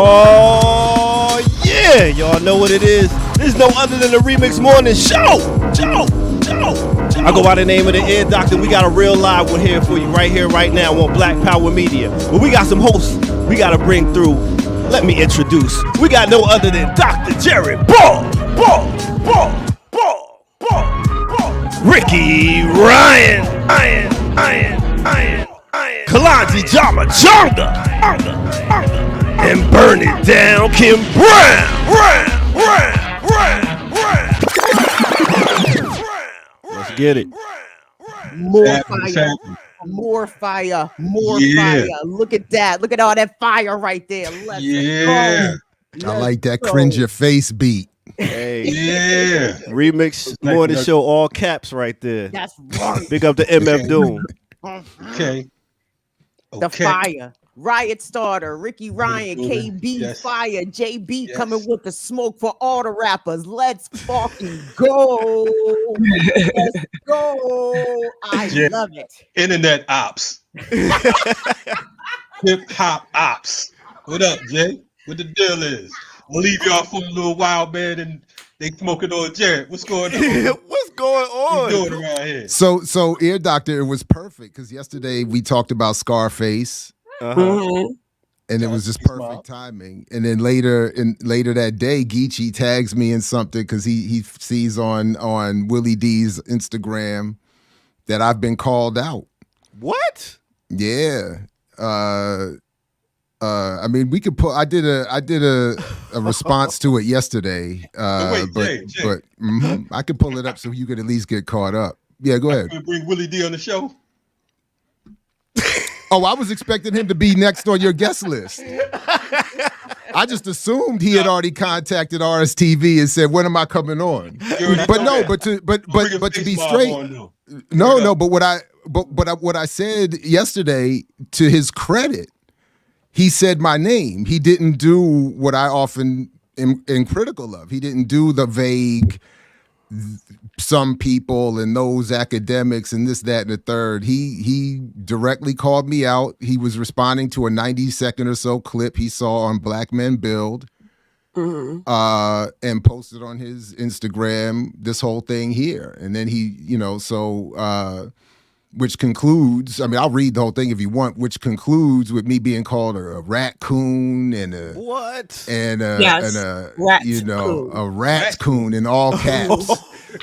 Oh, yeah. Y'all know what it is. This is no other than the Remix Morning Show. I go by the name of the Ear Doctor. We got a real live one here for you right here, right now on Black Power Media. But we got some hosts we got to bring through. Let me introduce. We got no other than Dr. Jerry Ball. Ricky Ryan. Kalonji Jama Jonga. And burn it down, Kim Brown. Let's get it. More fire. Look at that. Look at all that fire right there. Let's go. I like that cringe your face beat. Hey. Yeah. Remix Morning Show, all caps right there. That's right. Big up to MF Doom. Okay. The fire. Riot starter, Ricky Ryan, KB, yes. Fire, JB coming with the smoke for all the rappers. Let's fucking go. Let's go. I love it. Internet ops. Hip hop ops. What up, Jay? What the deal is? We'll leave y'all for a little while, man, and they smoking on Jared. What's going on? What's going on? What's doing around here? So Ear Doctor, it was perfect because yesterday we talked about Scarface. And it was just perfect timing. And then later that day, Geechee tags me in something because he sees on Willie D's Instagram that I've been called out. What? Yeah. I mean, we could put. I did a response to it yesterday. But I could pull it up so you could at least get caught up. Yeah, go ahead. Bring Willie D on the show. Oh, I was expecting him to be next on your guest list. I just assumed he had already contacted RSTV and said, "When am I coming on?" But no, but to be straight, no. But what I said yesterday, to his credit, he said my name. He didn't do what I often am critical of. He didn't do the vague some people and those academics and this, that, and the third. He directly called me out. He was responding to a 90-second or so clip he saw on Black Men Build and posted on his Instagram this whole thing here. And then he, which concludes, I mean, I'll read the whole thing if you want, which concludes with me being called a raccoon and a what? And a raccoon in all caps.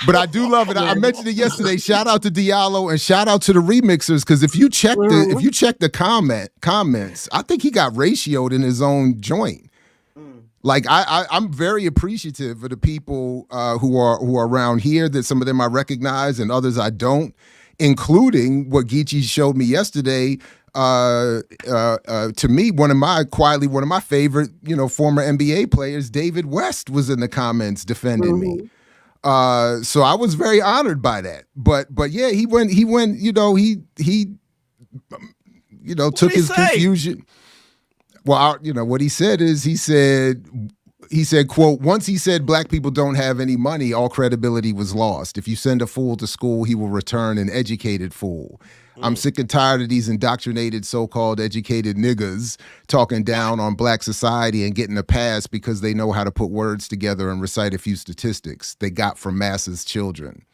But I do love it. I mentioned it yesterday. Shout out to Diallo and shout out to the remixers, because if you check the comments, I think he got ratioed in his own joint. Like I'm very appreciative of the people who are around here, that some of them I recognize and others I don't, including what Geechee showed me yesterday. To me, one of my favorite, former NBA players, David West, was in the comments defending me. So I was very honored by that. But yeah, he went, he took his confusion. Well, what he said is, he said, quote, once he said black people don't have any money, all credibility was lost. If you send a fool to school, he will return an educated fool. I'm sick and tired of these indoctrinated so-called educated niggas talking down on black society and getting a pass because they know how to put words together and recite a few statistics they got from masses' children.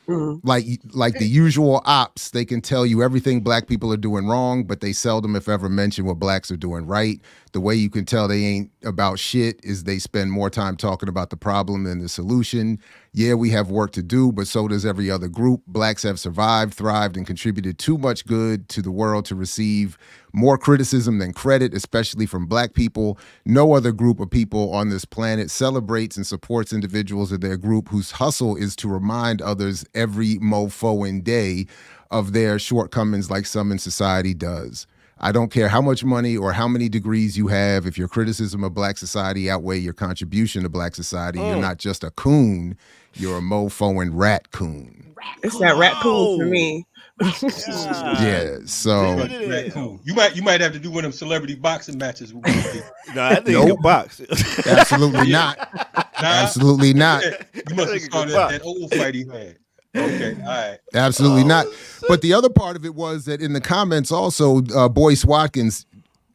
Like the usual ops, they can tell you everything black people are doing wrong, but they seldom, if ever, mention what blacks are doing right. The way you can tell they ain't about shit is they spend more time talking about the problem than the solution. Yeah, we have work to do, but so does every other group. Blacks have survived, thrived, and contributed too much good to the world to receive more criticism than credit, especially from black people. No other group of people on this planet celebrates and supports individuals of their group whose hustle is to remind others every mofo-ing day of their shortcomings, like some in society does. I don't care how much money or how many degrees you have. If your criticism of black society outweigh your contribution to black society, you're not just a coon, you're a mofo and rat coon. It's that rat coon for me. Yeah, so you might have to do one of them celebrity boxing matches. No, I think you can box. Absolutely not. Absolutely not. You must have started that old fight he had. Okay, all right. Absolutely not. But the other part of it was that in the comments also, Boyce Watkins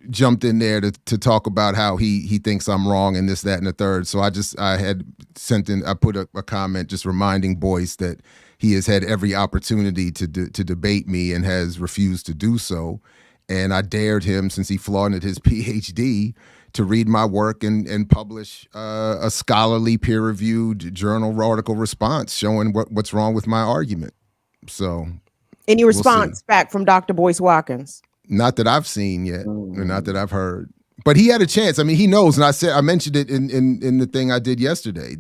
jumped in there to talk about how he thinks I'm wrong and this, that, and the third. So I had sent in, I put a comment just reminding Boyce that he has had every opportunity to debate me and has refused to do so. And I dared him, since he flaunted his PhD, to read my work and publish a scholarly, peer-reviewed journal article response showing what's wrong with my argument. So, any response back from Dr. Boyce Watkins? Not that I've seen yet, or not that I've heard. But he had a chance. I mean, he knows, and I mentioned it in the thing I did yesterday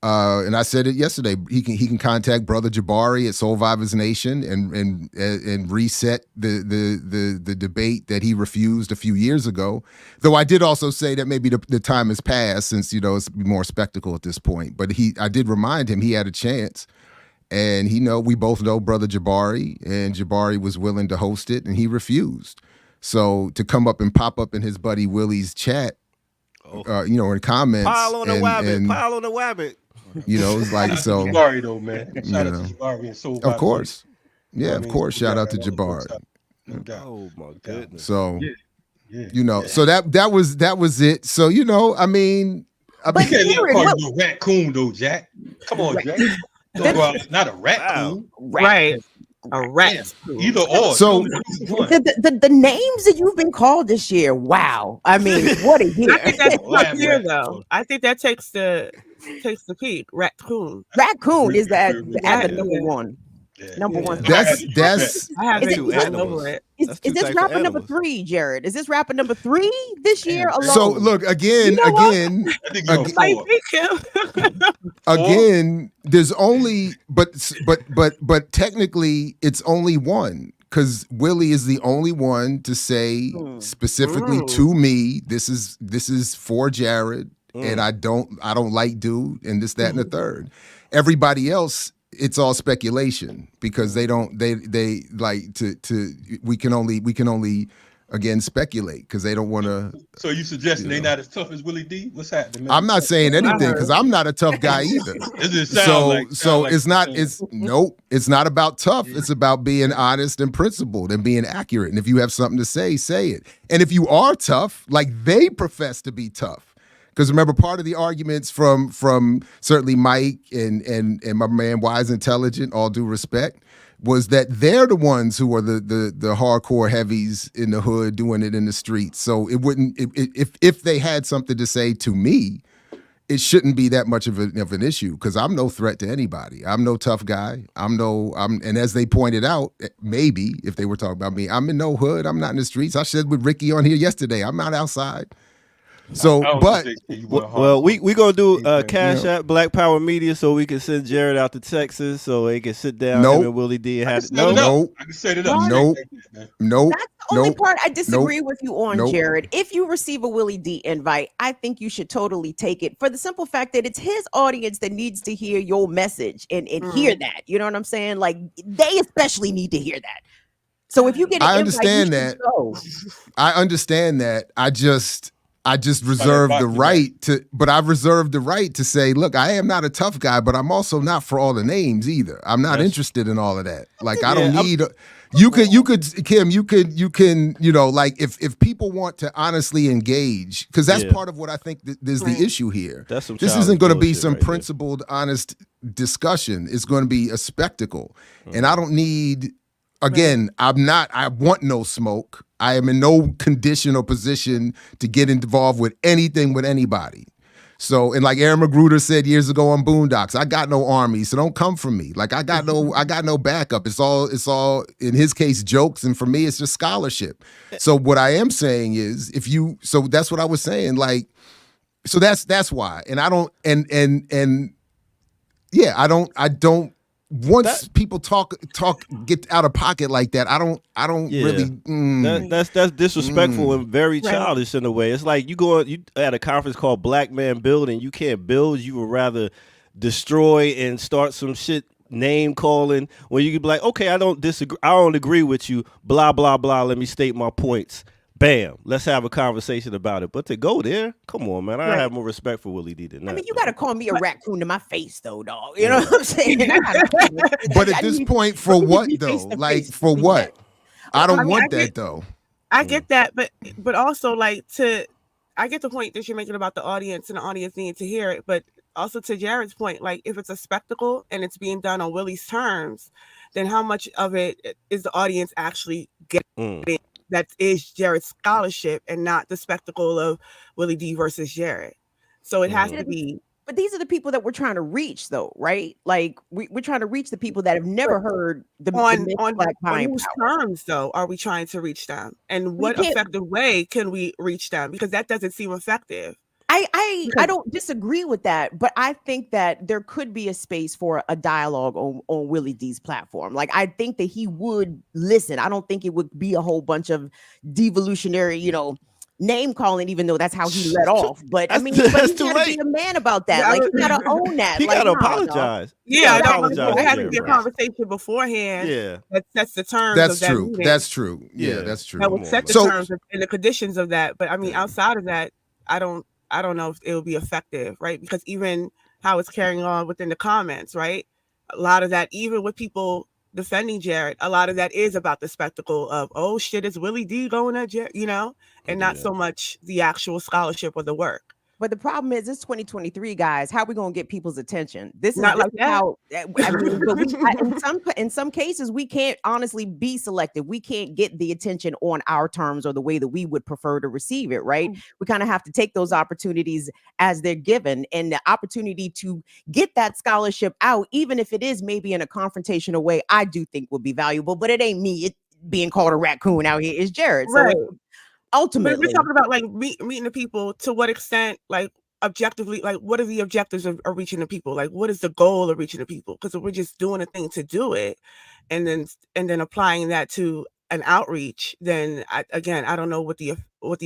and I said it yesterday. He can contact Brother Jabari at Soul Vibers Nation and reset the debate that he refused a few years ago. Though I did also say that maybe the time has passed, since it's more spectacle at this point. But I did remind him he had a chance, and we both know Brother Jabari, and Jabari was willing to host it, and he refused. So to come up and pop up in his buddy Willie's chat, in comments, pile on the wabbit. It's like, so. Jabari, though, man. Shout out to Jabari and Soul Vibers. Of course. Yeah, of course. Shout out to Jabari. Oh my goodness. So, so that was it. So, I mean, you can't let a raccoon though, Jack. Come on, Jack. Don't go out, not a raccoon. Right. A rat. Either or. So the names that you've been called this year. Wow. I mean, what a year. I think that's not here though. I think that takes the peak. Raccoon. Raccoon is at the number one. Yeah. Number one. That's I haven't gotten over it. Is this rapper number 3, Jared? Is this rapper number 3 this year alone? So look, again, there's only but technically it's only one, because Willie is the only one to say specifically to me, this is for Jared, and I don't like dude, and this, that, and the third. Everybody else, it's all speculation, because they like to we can only again speculate, because they don't want to. So you suggesting they not as tough as Willie D? What's happening, man? I'm not saying anything, because I'm not a tough guy either. It's not about tough. It's about being honest and principled and being accurate. And if you have something to say it. And if you are tough, like they profess to be tough. Because remember, part of the arguments from certainly Mike and my man Wise Intelligent, all due respect, was that they're the ones who are the hardcore heavies in the hood doing it in the streets. So it wouldn't, if they had something to say to me, it shouldn't be that much of an issue, because I'm no threat to anybody. I'm no tough guy. And as they pointed out, maybe if they were talking about me, I'm in no hood. I'm not in the streets. I said with Ricky on here yesterday, I'm not outside. So, but we gonna do Cash App Black Power Media, so we can send Jared out to Texas so he can sit down. Him and Willie D. I can set it up. Nope. That's the only part I disagree with you on, Jared. If you receive a Willie D invite, I think you should totally take it, for the simple fact that it's his audience that needs to hear your message and hear that. You know what I'm saying? Like, they especially need to hear that. So if you get an understand invite, that. I understand that. I just reserve the right to, but I've reserved the right to say, look, I am not a tough guy, but I'm also not for all the names either. I'm not interested in all of that. Like, I don't need. You could, Kim, like if people want to honestly engage, because that's part of what I think is the issue here. This isn't going to be some principled, honest discussion. It's going to be a spectacle, and I don't need. Again, I want no smoke. I am in no condition or position to get involved with anything with anybody. So, and like Aaron Magruder said years ago on Boondocks, I got no army, so don't come for me. Like I got no backup. It's all in his case jokes, and for me it's just scholarship. So what I am saying is, so that's what I was saying. Like, so that's why. And I don't I don't. Once people talk get out of pocket like that, I don't really. That's disrespectful and very childish in a way. It's like you at a conference called Black Man Building. You can't build. You would rather destroy and start some shit name calling. When you could be like, okay, I don't disagree. I don't agree with you. Blah blah blah. Let me state my points. Bam. Let's have a conversation about it. But to go there, come on, man. I have more respect for Willie D than that. I mean, you got to call me a raccoon to my face, though, dog. You know what I'm saying? But at this point, for what, though? Like, for what? I don't want that, though. I get that, but also like I get the point that you're making about the audience and the audience needing to hear it, but also to Jared's point, like if it's a spectacle and it's being done on Willie's terms, then how much of it is the audience actually getting that is Jared's scholarship and not the spectacle of Willie D versus Jared? So it has to be. But these are the people that we're trying to reach, though, right? Like we're trying to reach the people that have never heard on whose terms, though, are we trying to reach them, and what effective way can we reach them? Because that doesn't seem effective. I don't disagree with that, but I think that there could be a space for a dialogue on Willie D's platform. Like I think that he would listen. I don't think it would be a whole bunch of devolutionary, name calling, even though that's how he let off. But I mean, he's got to be a man about that. Like he got to own that. He got to apologize. Yeah, there has to be a conversation beforehand. Yeah, that sets the terms. That's of true. That meeting. That's true. Yeah, that's true. That would set the terms and the conditions of that. But I mean, outside of that, I don't know if it will be effective, right? Because even how it's carrying on within the comments, right? A lot of that, even with people defending Jared, a lot of that is about the spectacle of, oh shit, is Willie D going at Jared, and not so much the actual scholarship or the work. But the problem is, it's 2023, guys. How are we going to get people's attention? This is not like that. How, I mean, in some cases, we can't honestly be selective. We can't get the attention on our terms or the way that we would prefer to receive it, right? We kind of have to take those opportunities as they're given, and the opportunity to get that scholarship out, even if it is maybe in a confrontational way, I do think would be valuable. But it ain't me being called a raccoon out here. It's Jared. Right. So ultimately, but we're talking about like meeting the people. To what extent, like objectively, like what are the objectives of reaching the people? Like what is the goal of reaching the people? Because if we're just doing a thing to do it, and then applying that to an outreach, then I don't know what the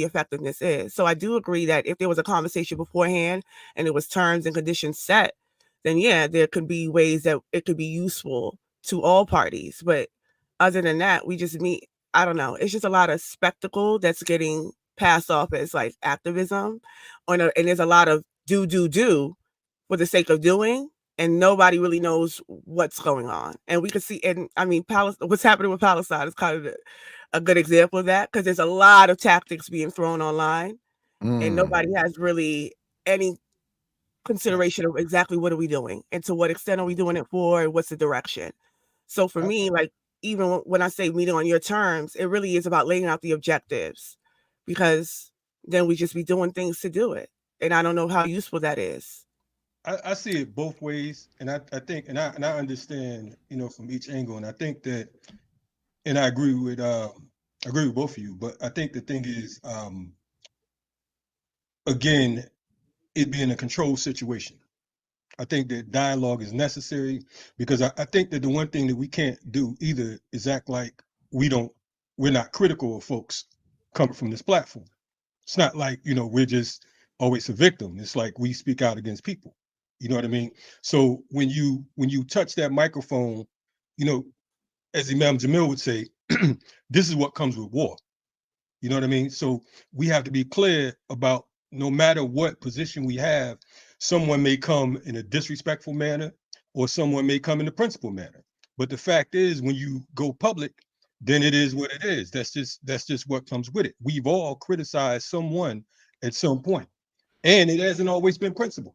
effectiveness is. So I do agree that if there was a conversation beforehand and it was terms and conditions set, then yeah, there could be ways that it could be useful to all parties. But other than that, we just meet. I don't know. It's just a lot of spectacle that's getting passed off as like activism, and there's a lot of do for the sake of doing, and nobody really knows what's going on. And we can see, and I mean, what's happening with Palestine is kind of a good example of that, because there's a lot of tactics being thrown online, and nobody has really any consideration of exactly what are we doing and to what extent are we doing it for, and what's the direction. So for me, like, even when I say meeting on your terms, it really is about laying out the objectives, because then we just be doing things to do it. And I don't know how useful that is. I see it both ways. And I think, and I understand, from each angle. And I think that, and I agree with both of you, but I think the thing is, again, it being a controlled situation. I think that dialogue is necessary, because I think that the one thing that we can't do either is act like we're not critical of folks coming from this platform. It's not like, we're just always a victim. It's like we speak out against people. You know what I mean? So when you touch that microphone, as Imam Jamil would say, this is what comes with war. You know what I mean? So we have to be clear about, no matter what position we have, someone may come in a disrespectful manner, or someone may come in a principled manner. But the fact is, when you go public, then it is what it is. That's just what comes with it. We've all criticized someone at some point, and it hasn't always been principled.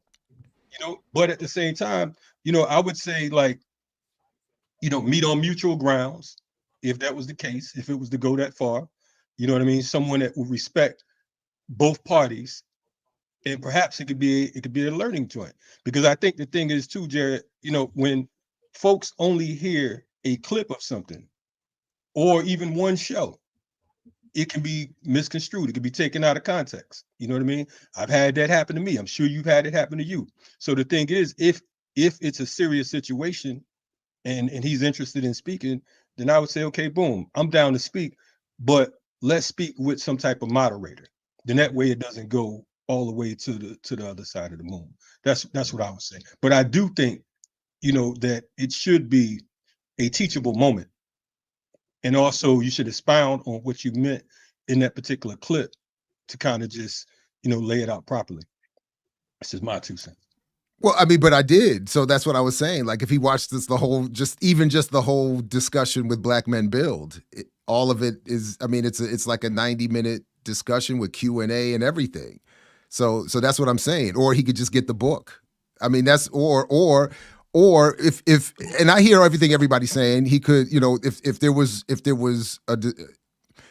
But at the same time, I would say, like, meet on mutual grounds, if that was the case, if it was to go that far. You know what I mean? Someone that would respect both parties. And perhaps it could be a learning joint, because I think the thing is too, Jared, when folks only hear a clip of something, or even one show, it can be misconstrued. It can be taken out of context. You know what I mean? I've had that happen to me. I'm sure you've had it happen to you. So the thing is, if it's a serious situation and he's interested in speaking, then I would say, okay, boom, I'm down to speak, but let's speak with some type of moderator. Then that way it doesn't go all the way to the other side of the moon. That's what I would say. But I do think, that it should be a teachable moment. And also you should expound on what you meant in that particular clip, to kind of just, lay it out properly. This is my 2 cents. Well, I mean, but I did. So that's what I was saying. Like, if he watched this, the whole discussion with Black Men Build, all of it is. I mean, it's like a 90-minute discussion with Q&A and everything. So that's what I'm saying. Or he could just get the book. I mean, that's or if and I hear everything everybody's saying. He could, if there was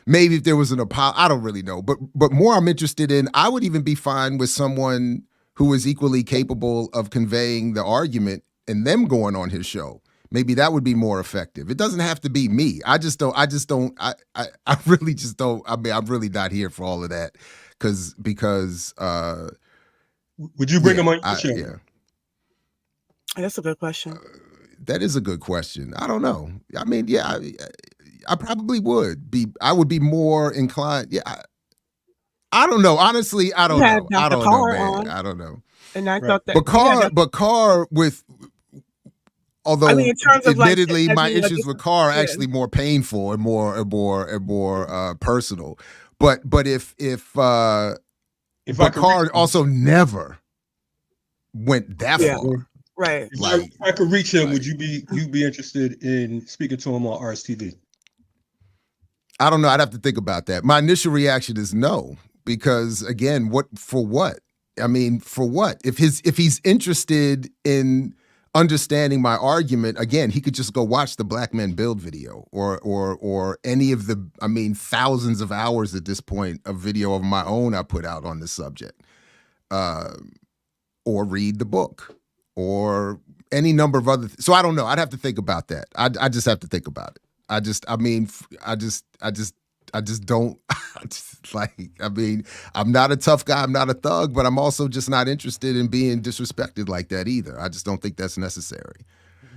maybe if there was an apology, I don't really know. But more I'm interested in, I would even be fine with someone who is equally capable of conveying the argument and them going on his show. Maybe that would be more effective. It doesn't have to be me. I really just don't. I mean, I'm really not here for all of that because would you bring him on your show? Yeah. That's a good question. That is a good question. I don't know. I mean, yeah, I probably would be. I would be more inclined. Yeah. I don't know. Honestly, I don't know. I don't know, man. I don't know. And I thought that. But Carr with, although I mean, in terms of admittedly, my issues with Carr are actually more painful and more personal. But if Carr also never went that far. Right. If I could reach him, would you be interested in speaking to him on RSTV? I don't know. I'd have to think about that. My initial reaction is no, because again, for what? I mean, for what? If he's interested in understanding my argument, again, he could just go watch the Black Men Build video or any of the, I mean, thousands of hours at this point of video of my own I put out on this subject, or read the book or any number of other things. So I don't know. I'd have to think about that. I just have to think about it. I just don't I mean, I'm not a tough guy. I'm not a thug, but I'm also just not interested in being disrespected like that either. I just don't think that's necessary.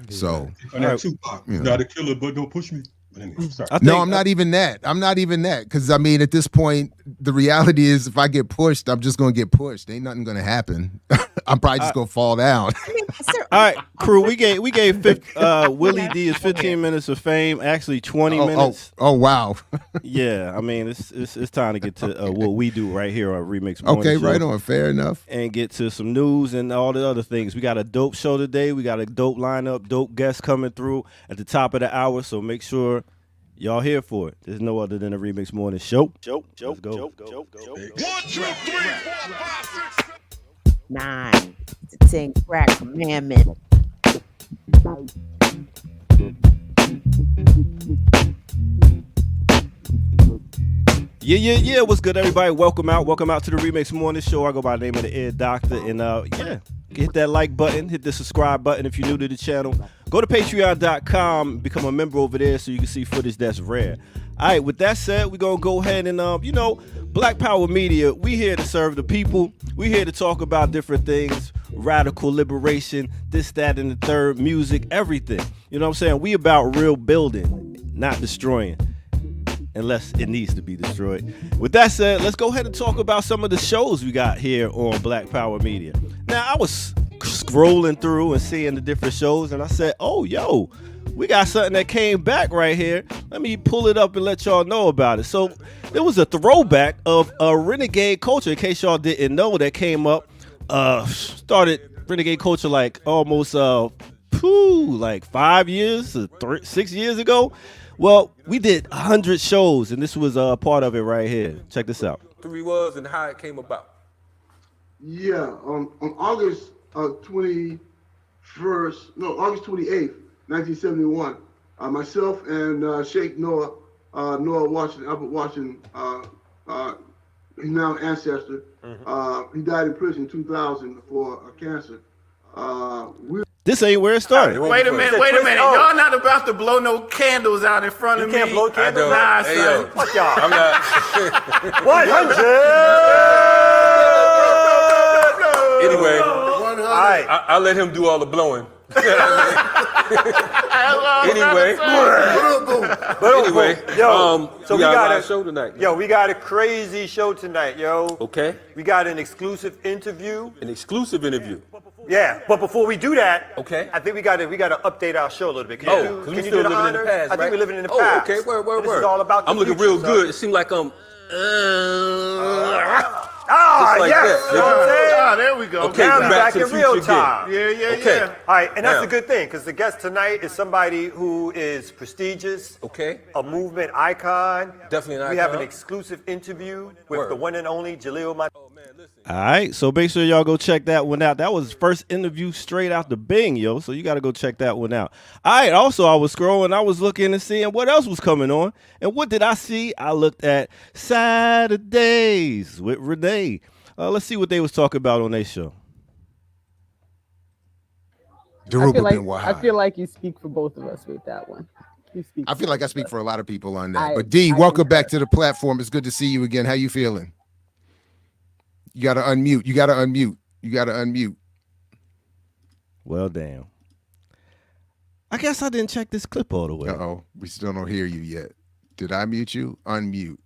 Yeah. So, Tupac, not a killer, but don't push me. Anyway, I'm not even that. I'm not even that. Because I mean, at this point, the reality is if I get pushed, I'm just going to get pushed. Ain't nothing going to happen. I'm probably just going to fall down. All right, crew, we gave Willie D his 15 minutes of fame, actually 20 minutes. Oh, wow. Yeah, I mean, it's time to get to what we do right here on RemiX Morning Okay, Show, right on. Fair enough. And get to some news and all the other things. We got a dope show today. We got a dope lineup, dope guests coming through at the top of the hour, so make sure y'all here for it. There's no other than a RemiX Morning Show. Let's go. 1, 2, 3, 4, 5, 6, 9 to 10 crack commandment. Yeah. What's good, everybody? Welcome out to the RemiX Morning Show. I go by the name of the Air Doctor, and hit that like button, hit the subscribe button if you're new to the channel. Go to patreon.com, become a member over there so you can see footage that's rare. All right, with that said, we're going to go ahead and, Black Power Media, we here to serve the people. We here to talk about different things, radical liberation, this, that, and the third, music, everything. You know what I'm saying? We about real building, not destroying, unless it needs to be destroyed. With that said, let's go ahead and talk about some of the shows we got here on Black Power Media. Now, I was scrolling through and seeing the different shows, and I said, we got something that came back right here. Let me pull it up and let y'all know about it. So there was a throwback of a renegade culture, in case y'all didn't know, that came up. Started renegade culture like almost 5 years, 6 years ago. Well, we did 100 shows, and this was a part of it right here. Check this out. Who he was and how it came about. Yeah, on August 28th, 1971, myself and Sheikh Noah Washington, Albert Washington, he's now an ancestor. He died in prison in 2000 for cancer. This ain't where it started. Wait a minute. Y'all not about to blow no candles out in front of me. You can't blow candles? Nah, hey, son. Fuck y'all. I'm not. 100! Anyway, 100. I'll let him do all the blowing. Anyway, so we got a show tonight. We got a crazy show tonight, yo. Okay. We got an exclusive interview. An exclusive interview. Yeah, but before we do that, okay, I think we got to update our show a little bit. Because we still living in the past, I think we're living in the past. Okay, word. This is all about the I'm looking future, real good. It seems like I'm. Ah, like yes. that, You know what I'm saying? Ah, there we go. Okay, Now back we're back to in the real future time. again. Yeah. Okay. All right, and that's Now. a good thing because the guest tonight is somebody who is prestigious, Okay. a movement icon. Definitely an We have an icon. exclusive interview with Word. the one and only Jaleel. All right, so make sure y'all go check that one out. That was his first interview straight out the Bing, yo. So you got to go check that one out. All right, also, I was scrolling. I was looking and seeing what else was coming on. And what did I see? I looked at Saturdays with Renee. Let's see what they was talking about on their show. I feel like you speak for both of us with that one. I feel like I speak for a lot of people on that. But D, welcome back to the platform. It's good to see you again. How you feeling? You got to unmute. Well, damn. I guess I didn't check this clip all the way. Uh-oh. We still don't hear you yet. Did I mute you? Unmute.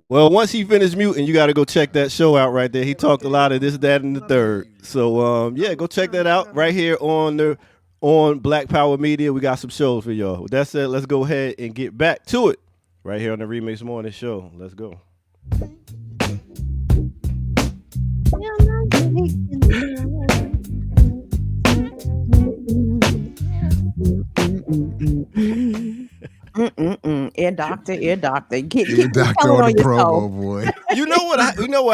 Well, once he finished muting, you got to go check that show out right there. He talked a lot of this, that, and the third. So, yeah, go check that out right here on Black Power Media. We got some shows for y'all. With that said, let's go ahead and get back to it right here on the Remix Morning Show. Let's go. Ear doctor. Ear doctor on the promo, boy. You know what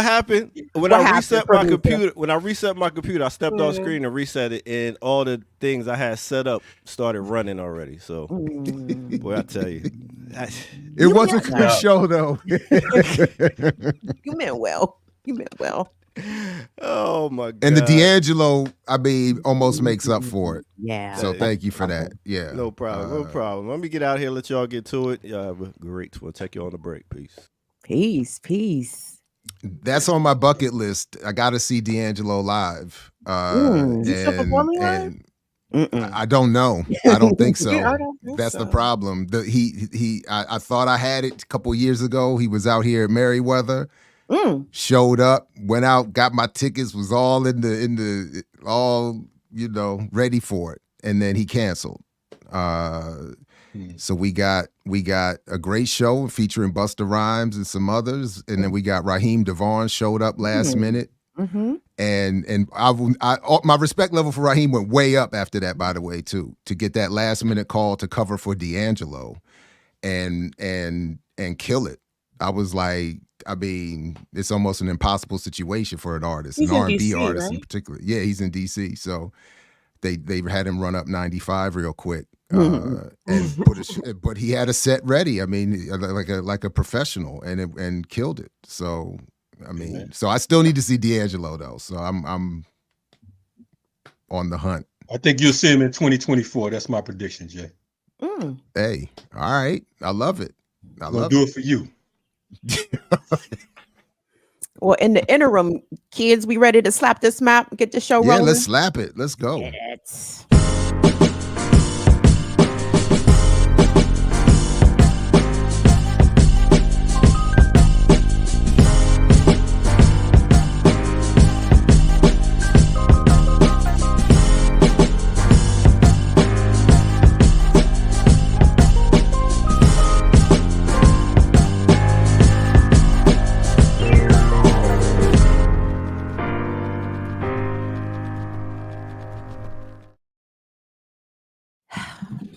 happened when I reset my computer? When I reset my computer, I stepped off screen and reset it, and all the things I had set up started running already. So, boy, I tell you, it was a good show, though. You meant well. Oh my God! And the D'Angelo, almost makes up for it. Yeah. So thank you for that. Yeah. No problem. Let me get out here. Let y'all get to it. Yeah, great. We'll take you on the break. Peace. That's on my bucket list. I got to see D'Angelo live. And I don't know. I don't think so. That's the problem. I thought I had it a couple years ago. He was out here at Merriweather. Showed up, went out, got my tickets, was all ready for it, and then he canceled. So we got a great show featuring Busta Rhymes and some others, and then we got Raheem DeVaughn showed up last minute. And my respect level for Raheem went way up after that, by the way, too, to get that last minute call to cover for D'Angelo and kill it. I was like, it's almost an impossible situation for an artist, an R&B artist, right? In particular. Yeah, he's in DC. So they had him run up 95 real quick. But he had a set ready. Like a professional, and killed it. So so I still need to see D'Angelo though. So I'm on the hunt. I think you'll see him in 2024. That's my prediction, Jay. Hey, all right. I love it. I'll do it for you. Well, in the interim, kids, we ready to slap this map, get the show rolling? Yeah, let's slap it. Let's go. Yes.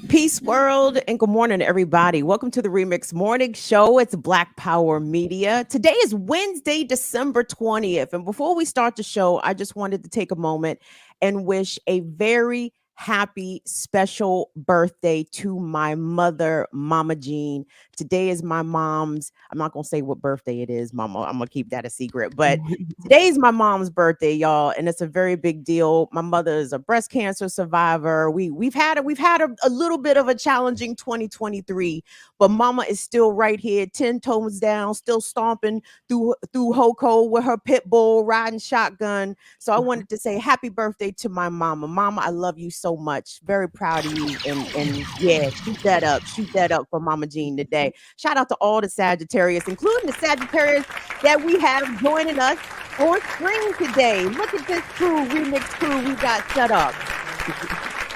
Peace world and good morning, everybody. Welcome to the Remix Morning Show. It's Black Power Media. Today is Wednesday, December 20th. And before we start the show, I just wanted to take a moment and wish a very happy, special birthday to my mother, Mama Jean. Today is my mom's, I'm not going to say what birthday it is, Mama. I'm going to keep that a secret. But today is my mom's birthday, y'all. And it's a very big deal. My mother is a breast cancer survivor. We've had a little bit of a challenging 2023, but Mama is still right here, 10 toes down, still stomping through Hoko with her pit bull, riding shotgun. So I wanted to say happy birthday to my mama. Mama, I love you so much. Very proud of you. And yeah, shoot that up for Mama Jean today. Shout out to all the Sagittarius, including the Sagittarius that we have joining us on screen today. Look at this Remix crew we got set up.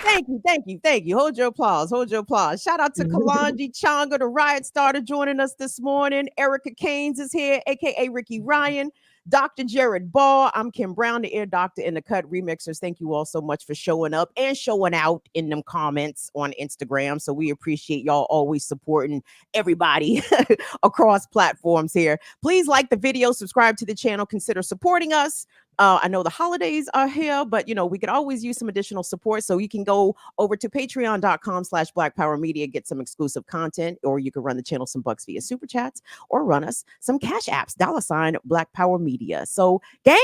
Thank you. Hold your applause. Shout out to Kalanji Changa, the riot starter, joining us this morning. Erica Keynes is here, aka Ricky Ryan. Dr. Jared Ball. I'm Kim Brown, the ear doctor in the cut remixers. Thank you all so much for showing up and showing out in them comments on Instagram. So we appreciate y'all always supporting everybody across platforms here. Please like the video, subscribe to the channel, consider supporting us. I know the holidays are here, but we could always use some additional support. So you can go over to patreon.com/Black Power Media, get some exclusive content, or you can run the channel some bucks via super chats or run us some cash apps, $ Black Power Media. So gang,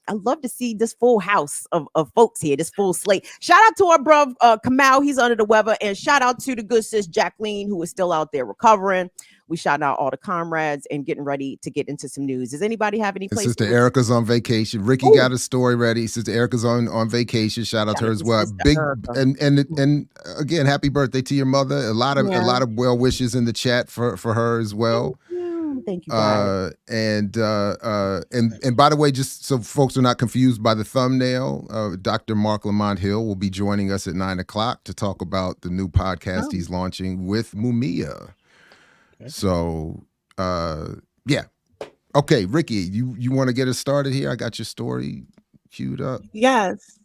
I love to see this full house of folks here, this full slate. Shout out to our bro, Kamau, he's under the weather. And shout out to the good sis, Jacqueline, who is still out there recovering. We shout out all the comrades and getting ready to get into some news. Does anybody have any place? Sister Erica's on vacation. Ricky got a story ready. Sister Erica's on vacation. Shout out to her as well. Big and again, happy birthday to your mother. A lot of well wishes in the chat for her as well. Thank you. And by the way, just so folks are not confused by the thumbnail, Dr. Mark Lamont Hill will be joining us at 9:00 to talk about the new podcast he's launching with Mumia. Okay. So, yeah. Okay, Ricky, you want to get us started here? I got your story queued up. Yes.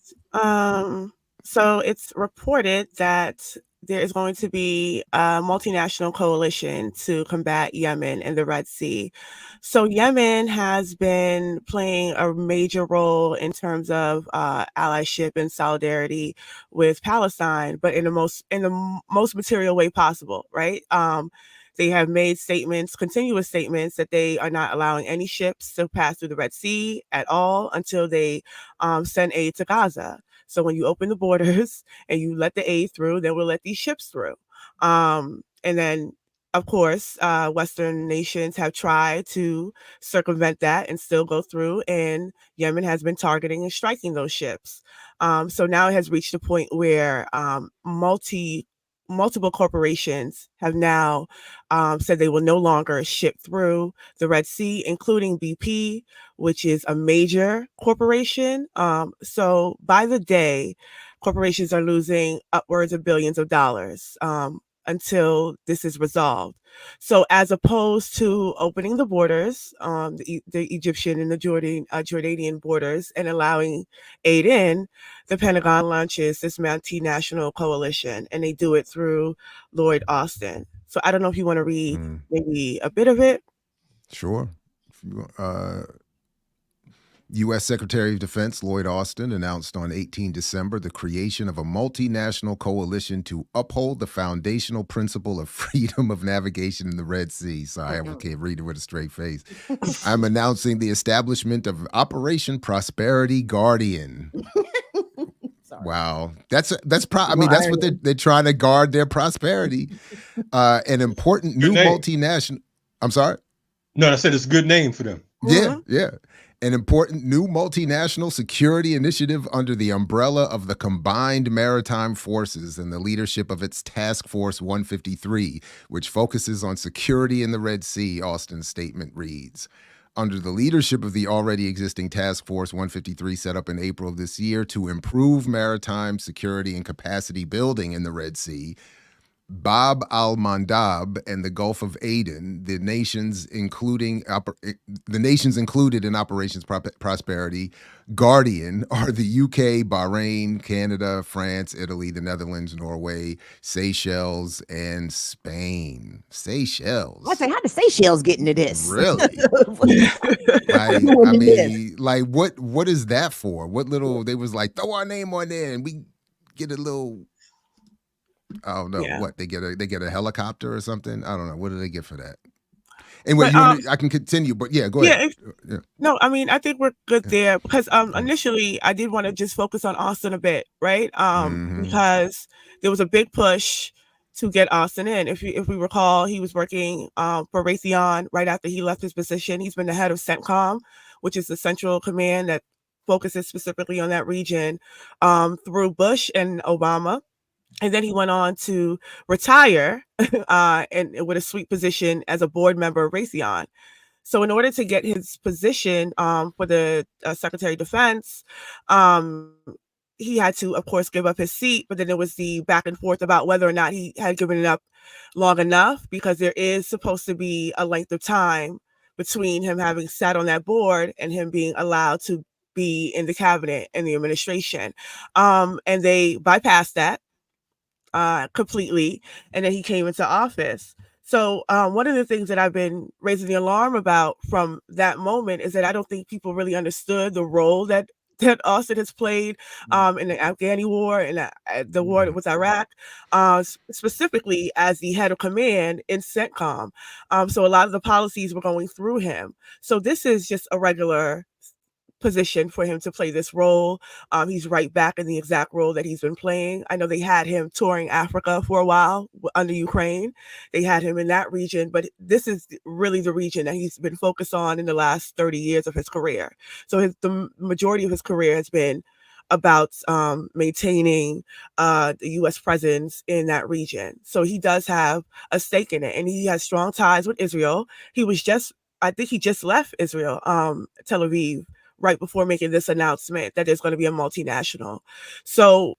So it's reported that there is going to be a multinational coalition to combat Yemen and the Red Sea. So Yemen has been playing a major role in terms of allyship and solidarity with Palestine, but in the most material way possible, right? They have made continuous statements, that they are not allowing any ships to pass through the Red Sea at all until they send aid to Gaza. So when you open the borders and you let the aid through, then we'll let these ships through. And then, of course, Western nations have tried to circumvent that and still go through, and Yemen has been targeting and striking those ships. So now it has reached a point where multiple corporations have now said they will no longer ship through the Red Sea, including BP, which is a major corporation. So by the day, corporations are losing upwards of billions of dollars until this is resolved. So as opposed to opening the borders, the Egyptian and the Jordanian borders, and allowing aid in, the Pentagon launches this multinational coalition, and they do it through Lloyd Austin. So I don't know if you want to read maybe a bit of it. Sure. U.S. Secretary of Defense Lloyd Austin announced on 18 December the creation of a multinational coalition to uphold the foundational principle of freedom of navigation in the Red Sea. Sorry, I can't read it with a straight face. I'm announcing the establishment of Operation Prosperity Guardian. Wow, that's that's what they're trying to guard their prosperity. An important new multinational. I'm sorry. No, I said it's a good name for them. Yeah. An important new multinational security initiative under the umbrella of the Combined Maritime Forces and the leadership of its Task Force 153, which focuses on security in the Red Sea, Austin's statement reads. Under the leadership of the already existing Task Force 153 set up in April of this year to improve maritime security and capacity building in the Red Sea, Bab al-Mandab and the Gulf of Aden, the nations included in Operations Prosperity Guardian are the UK, Bahrain, Canada, France, Italy, the Netherlands, Norway, Seychelles, and Spain. Seychelles. I say, how did Seychelles get into this? Really? What is that for? What little, they was like, throw our name on there and we get a little, I don't know what they get a helicopter or something. I don't know. What do they get for that? Anyway, I can continue, but go ahead. No, I mean, I think we're good there because initially I did want to just focus on Austin a bit, right? Because there was a big push to get Austin in. If we recall, he was working for Raytheon right after he left his position. He's been the head of CENTCOM, which is the central command that focuses specifically on that region through Bush and Obama. And then he went on to retire and with a sweet position as a board member of Raytheon. So in order to get his position for the Secretary of Defense, he had to, of course, give up his seat, but then there was the back and forth about whether or not he had given it up long enough, because there is supposed to be a length of time between him having sat on that board and him being allowed to be in the cabinet and the administration. And they bypassed that completely, and then he came into office. So one of the things that I've been raising the alarm about from that moment is that I don't think people really understood the role that Austin has played in the Afghani war and the war with Iraq, specifically as the head of command in CENTCOM. So a lot of the policies were going through him. So this is just a regular position for him to play this role. He's right back in the exact role that he's been playing. I know they had him touring Africa for a while under Ukraine. They had him in that region, but this is really the region that he's been focused on in the last 30 years of his career. So the majority of his career has been about maintaining the U.S. presence in that region. So he does have a stake in it, and he has strong ties with Israel. I think he just left Israel, Tel Aviv, right before making this announcement that there's going to be a multinational. So,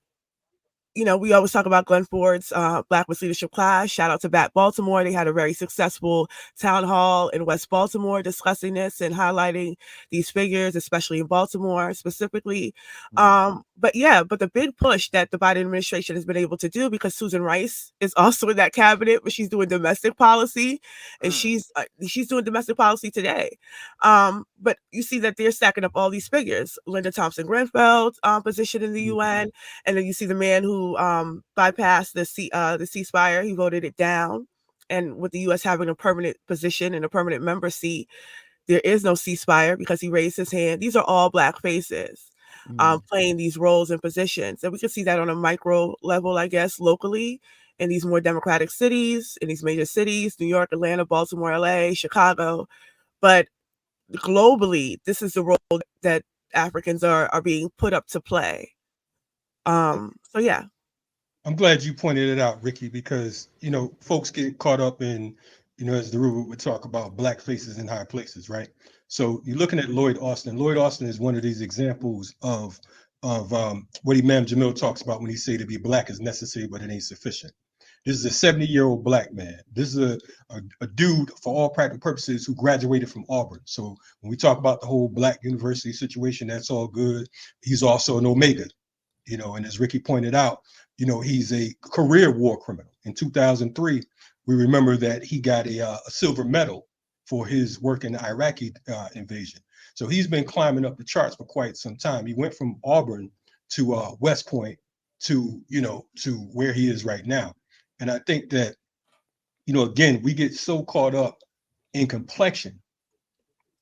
we always talk about Glenn Ford's Black West Leadership class. Shout out to BAT Baltimore. They had a very successful town hall in West Baltimore discussing this and highlighting these figures, especially in Baltimore specifically. But the big push that the Biden administration has been able to do, because Susan Rice is also in that cabinet, but she's doing domestic policy, and she's doing domestic policy today. But you see that they're stacking up all these figures. Linda Thompson-Grenfeld position in the UN, and then you see the man who bypassed the ceasefire. He voted it down, and with the U.S. having a permanent position and a permanent member seat, there is no ceasefire because he raised his hand. These are all Black faces playing these roles and positions, and we can see that on a micro level, I guess, locally in these more democratic cities, in these major cities: New York, Atlanta, Baltimore, LA, Chicago. But globally, this is the role that Africans are being put up to play. So yeah. I'm glad you pointed it out, Ricky, because, folks get caught up in, as the Ruben would talk about, Black faces in high places, right? So you're looking at Lloyd Austin. Lloyd Austin is one of these examples of what Imam Jamil talks about when he say to be Black is necessary, but it ain't sufficient. This is a 70-year-old Black man. This is a dude, for all practical purposes, who graduated from Auburn. So when we talk about the whole Black university situation, that's all good. He's also an Omega, and as Ricky pointed out, he's a career war criminal. In 2003, we remember that he got a silver medal for his work in the Iraqi invasion. So he's been climbing up the charts for quite some time. He went from Auburn to West Point to where he is right now. And I think that, again, we get so caught up in complexion.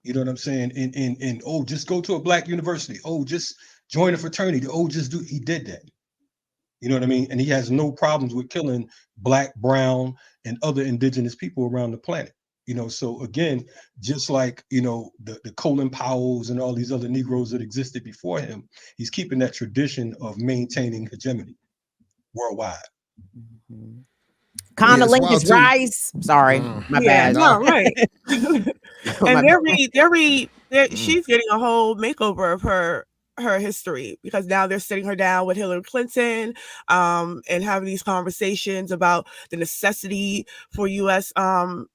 You know what I'm saying? In just go to a Black university. Oh, just join a fraternity. Oh, he did that. You know what I mean? And he has no problems with killing Black, brown, and other indigenous people around the planet. So again, just like, the Colin Powells and all these other Negroes that existed before him, he's keeping that tradition of maintaining hegemony worldwide. Conor Lincoln's rise. Sorry, my bad. No, right. And she's getting a whole makeover of her history, because now they're sitting her down with Hillary Clinton and having these conversations about the necessity for U.S. I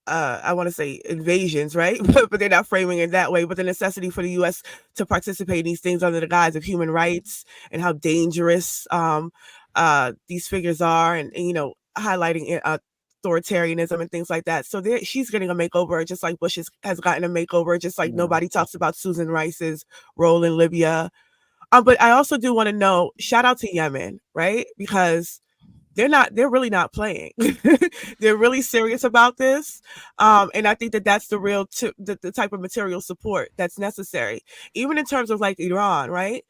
want to say invasions, right? but they're not framing it that way. But the necessity for the U.S. to participate in these things under the guise of human rights, and how dangerous these figures are, and highlighting authoritarianism and things like that. So she's getting a makeover, just like Bush has gotten a makeover, just like nobody talks about Susan Rice's role in Libya. But I also do want to know, shout out to Yemen, right? Because they're really not playing. They're really serious about this. And I think that's the real, the type of material support that's necessary, even in terms of like Iran, right?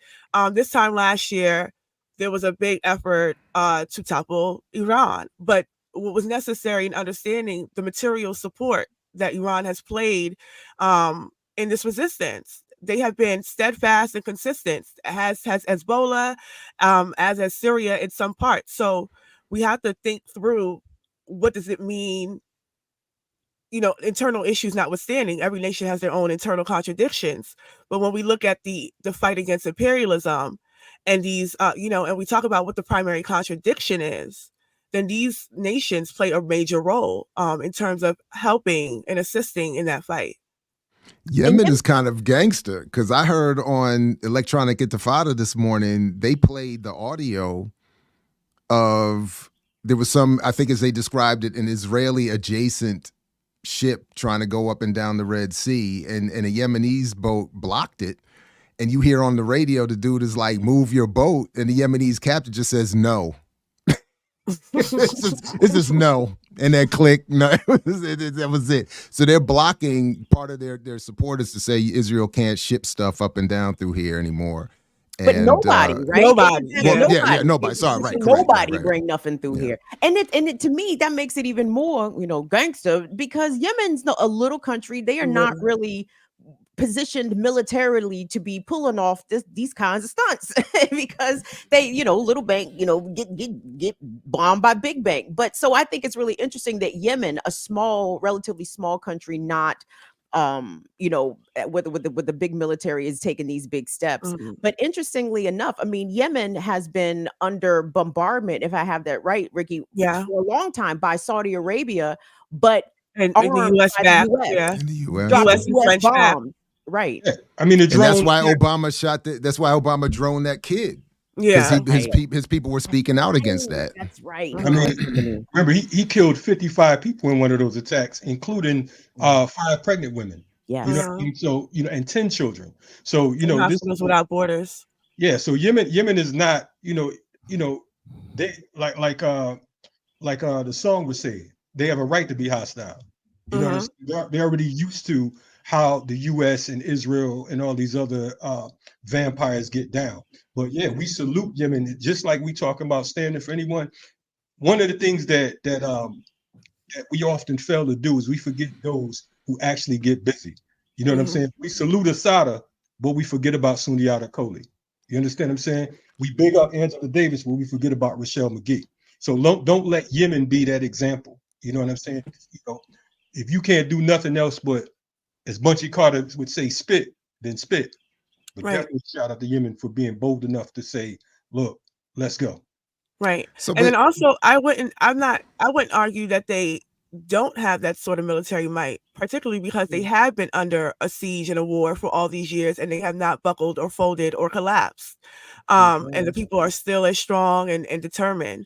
This time last year, there was a big effort to topple Iran, but what was necessary in understanding the material support that Iran has played in this resistance. They have been steadfast and consistent, has Hezbollah, as has Syria in some parts. So we have to think through, what does it mean, internal issues notwithstanding. Every nation has their own internal contradictions. But when we look at the fight against imperialism And these, and we talk about what the primary contradiction is, then these nations play a major role in terms of helping and assisting in that fight. Yemen is kind of gangster, because I heard on Electronic Intifada this morning, they played the audio of, there was some, I think as they described it, an Israeli adjacent ship trying to go up and down the Red Sea, and a Yemenese boat blocked it. And you hear on the radio, the dude is like, move your boat. And the Yemenese captain just says, no. it's just no. And then click, no. That was it. So they're blocking part of their supporters to say Israel can't ship stuff up and down through here anymore. But nobody, right? Nobody. Nobody. Sorry, right. Nobody correct. bring nothing through here. And it to me, that makes it even more, gangster, because Yemen's a little country. They are not really positioned militarily to be pulling off these kinds of stunts because they, little bank, get bombed by big bank. But so I think it's really interesting that Yemen, a small, relatively small country, not with the big military, is taking these big steps. But interestingly enough, I mean, Yemen has been under bombardment, if I have that right, Ricky, for a long time by Saudi Arabia, but and the U.S. back, In the U.S. U.S. and French back. Right. Yeah. I mean, that's why Obama that's why Obama droned that kid. Yeah. His people were speaking out against that. That's right. I mean, remember, he killed 55 people in one of those attacks, including 5 pregnant women. Yeah. You know what I mean? So, and 10 children. So, Hospitals Without Borders. Yeah. So Yemen is not, they like the song would say, they have a right to be hostile. You know, they're already used to how the U.S. and Israel and all these other vampires get down. But yeah, we salute Yemen, just like we talking about standing for anyone. One of the things that we often fail to do is we forget those who actually get busy. You know what I'm saying? We salute Assata, but we forget about Sundiata Kohli. You understand what I'm saying? We big up Angela Davis, but we forget about Rochelle McGee. So don't let Yemen be that example. You know what I'm saying? If you can't do nothing else but, as Bunchy Carter would say, spit, then spit. But definitely shout out to Yemen for being bold enough to say, look, let's go. Right. Then also, I wouldn't argue that they don't have that sort of military might, particularly because they have been under a siege and a war for all these years, and they have not buckled or folded or collapsed. And the people are still as strong and determined,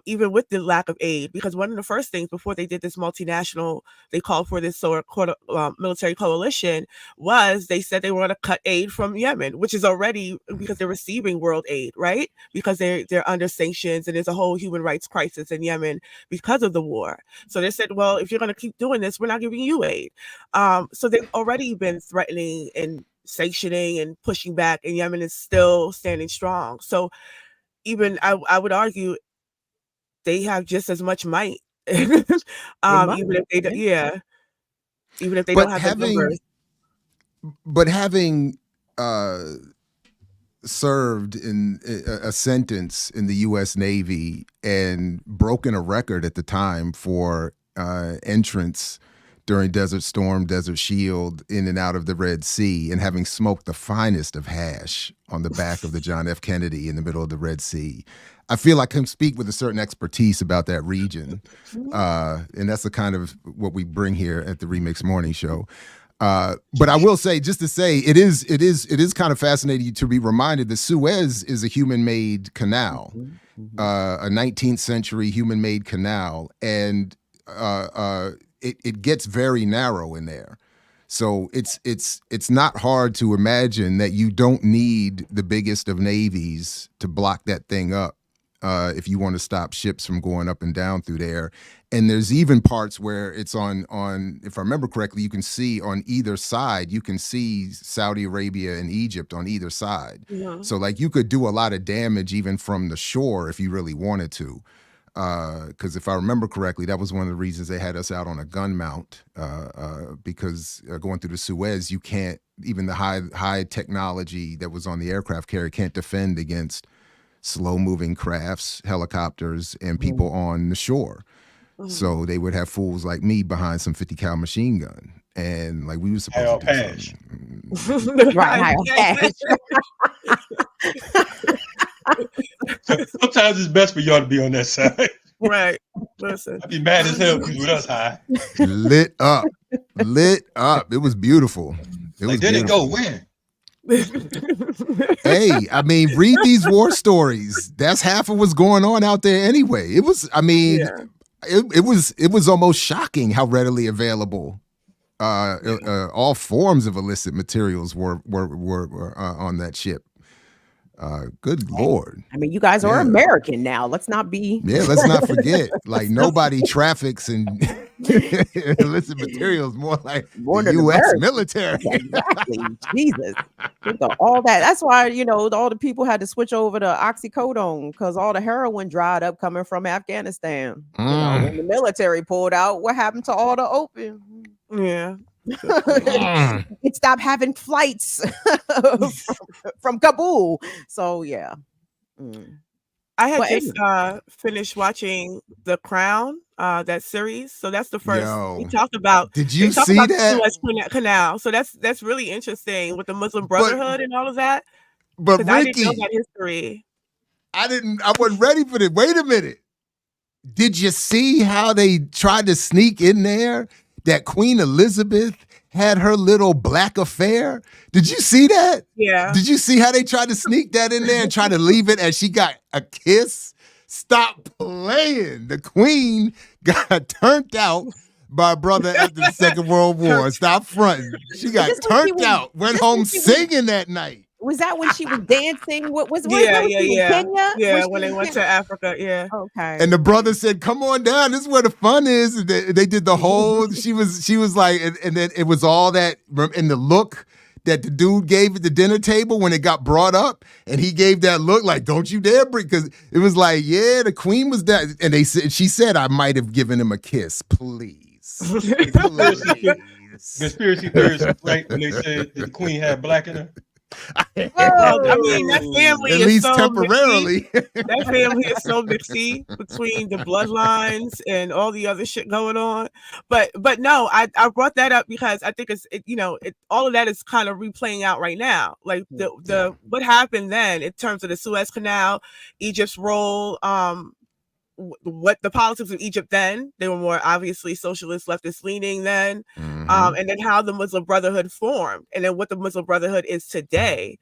even with the lack of aid. Because one of the first things before they did this multinational, they called for this sort of military coalition, was they said they were going to cut aid from Yemen, which is already because they're receiving world aid, right? Because they're under sanctions, and there's a whole human rights crisis in Yemen because of the war. So they said, well, if you're going to keep doing this, we're not giving you aid. So they've already been threatening and sanctioning and pushing back, and Yemen is still standing strong. So even I would argue they have just as much might, even if they don't have the numbers. But having served in a sentence in the U.S. Navy and broken a record at the time for entrance during Desert Storm, Desert Shield, in and out of the Red Sea, and having smoked the finest of hash on the back of the John F. Kennedy in the middle of the Red Sea, I feel I can speak with a certain expertise about that region. And that's the kind of what we bring here at the Remix Morning Show. But I will say, just to say, it is kind of fascinating to be reminded that Suez is a human-made canal, a 19th century human-made canal, and it gets very narrow in there. So it's not hard to imagine that you don't need the biggest of navies to block that thing up if you want to stop ships from going up and down through there. And there's even parts where it's on, if I remember correctly, you can see on either side, you can see Saudi Arabia and Egypt on either side. So like you could do a lot of damage even from the shore if you really wanted to. Because if I remember correctly, that was one of the reasons they had us out on a gun mount, because going through the Suez, you can't, even the high technology that was on the aircraft carrier can't defend against slow-moving crafts, helicopters, and people on the shore. So they would have fools like me behind some 50 cal machine gun. and like we were supposed to do something. Right. Sometimes it's best for y'all to be on that side. Right. Listen. I'd be mad as hell with us high. Lit up. It was beautiful. It was did beautiful. It go when? Hey, I mean, read these war stories. That's half of what's going on out there anyway. It was, I mean, it was almost shocking how readily available all forms of illicit materials were on that ship. Good Lord. I mean, you guys are American now. Let's not be. Yeah, let's not forget. Like, nobody traffics in illicit materials more like the U.S. military. Exactly. Jesus. All that. That's why, all the people had to switch over to oxycodone because all the heroin dried up coming from Afghanistan. When the military pulled out, what happened to all the opium? Yeah. It stopped having flights from Kabul. So yeah. I had just finished watching The Crown, that series. So that's the first we talked about. Did you see that? The Suez Canal. So that's really interesting with the Muslim Brotherhood and all of that. But Ricky, I didn't know that history. I wasn't ready for this. Wait a minute. Did you see how they tried to sneak in there that Queen Elizabeth had her little black affair? Did you see that? Yeah. Did you see how they tried to sneak that in there and try to leave it as she got a kiss? Stop playing. The Queen got turned out by a brother after the Second World War. Stop fronting. She got turned out. Went home singing that night. Was that when she was dancing? What was Kenya? Yeah, when they went to Africa. Yeah. Okay. And the brother said, "Come on down. This is where the fun is." And they did the whole. She was like, and then it was all that in the look that the dude gave at the dinner table when it got brought up, and he gave that look like, "Don't you dare bring," because it was like, yeah, the Queen was that, and she said, "I might have given him a kiss, please." Conspiracy theories, right? When they said that the Queen had black in her. I mean, that family at is least so temporarily. That family is so mixy between the bloodlines and all the other shit going on. But no, I brought that up because I think all of that is kind of replaying out right now. Like the what happened then in terms of the Suez Canal, Egypt's role, what the politics of Egypt then, they were more obviously socialist, leftist leaning then, and then how the Muslim Brotherhood formed, and then what the Muslim Brotherhood is today,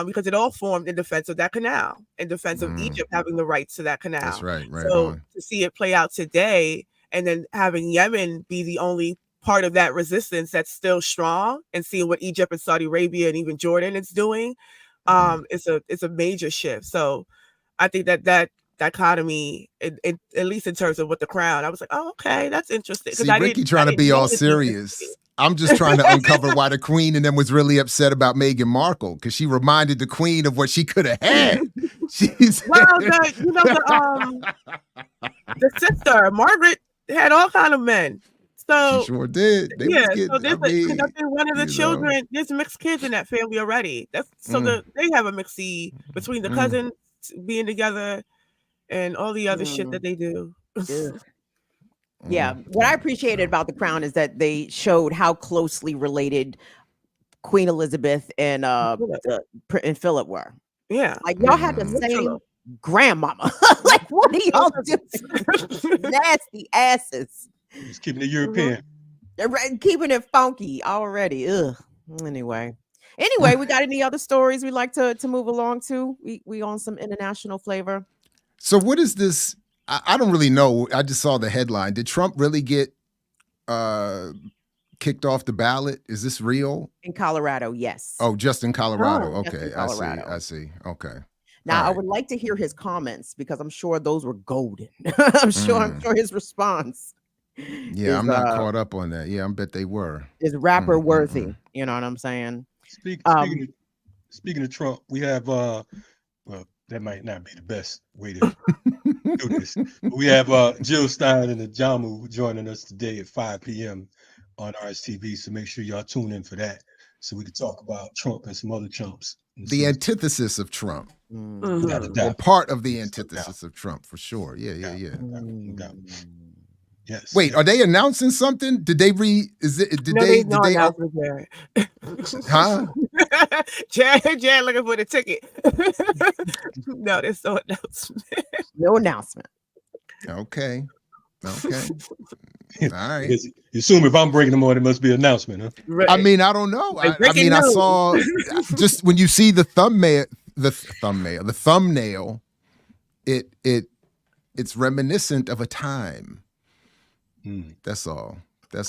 because it all formed in defense of that canal, in defense of Egypt having the rights to that canal. That's right. So to see it play out today, and then having Yemen be the only part of that resistance that's still strong, and seeing what Egypt and Saudi Arabia and even Jordan is doing, it's a major shift. So I think that dichotomy, at least in terms of what the Crown, I was like, oh, okay, that's interesting. See, Ricky trying to be all serious. I'm just trying to uncover why the Queen and them was really upset about Meghan Markle, because she reminded the Queen of what she could have had. The sister Margaret had all kind of men. So she sure did. So there's one of the children. There's mixed kids in that family already. They have a mixie between the cousins being together and all the other shit that they do. Yeah. What I appreciated about The Crown is that they showed how closely related Queen Elizabeth and Philip were. Yeah. Like y'all had the same grandmama. Like, what are y'all doing? Nasty asses. Just keeping it European. Keeping it funky already. Ugh. Anyway, we got any other stories we'd like to move along to? We on some international flavor. So what is this? I don't really know. I just saw the headline. Did Trump really get kicked off the ballot? Is this real? In Colorado, yes. Oh, just in Colorado. Okay, in Colorado. I see. Okay. Now, I would like to hear his comments because I'm sure those were golden. I'm sure his response. Yeah, I'm not caught up on that. Yeah, I bet they were. Is rapper worthy? You know what I'm saying? Speaking of Trump, we have well, that might not be the best way to do this. But we have Jill Stein and Ajamu joining us today at 5 p.m. on RSTV. So make sure y'all tune in for that, so we can talk about Trump and some other chumps. The antithesis of Trump. Without a doubt. Well, part of the antithesis of Trump, for sure. Yeah. Without a doubt. Mm-hmm. Without a doubt. Yeah. Without a doubt. Yes. Wait, are they announcing something? Did they announcement, Jared. Huh? Jared looking for the ticket. No, there's no announcement. No announcement. Okay. All right. You assume if I'm breaking them on, it must be an announcement, huh? Right. I mean, I don't know. I mean, I saw just when you see the thumbnail, it's reminiscent of a time. That's all.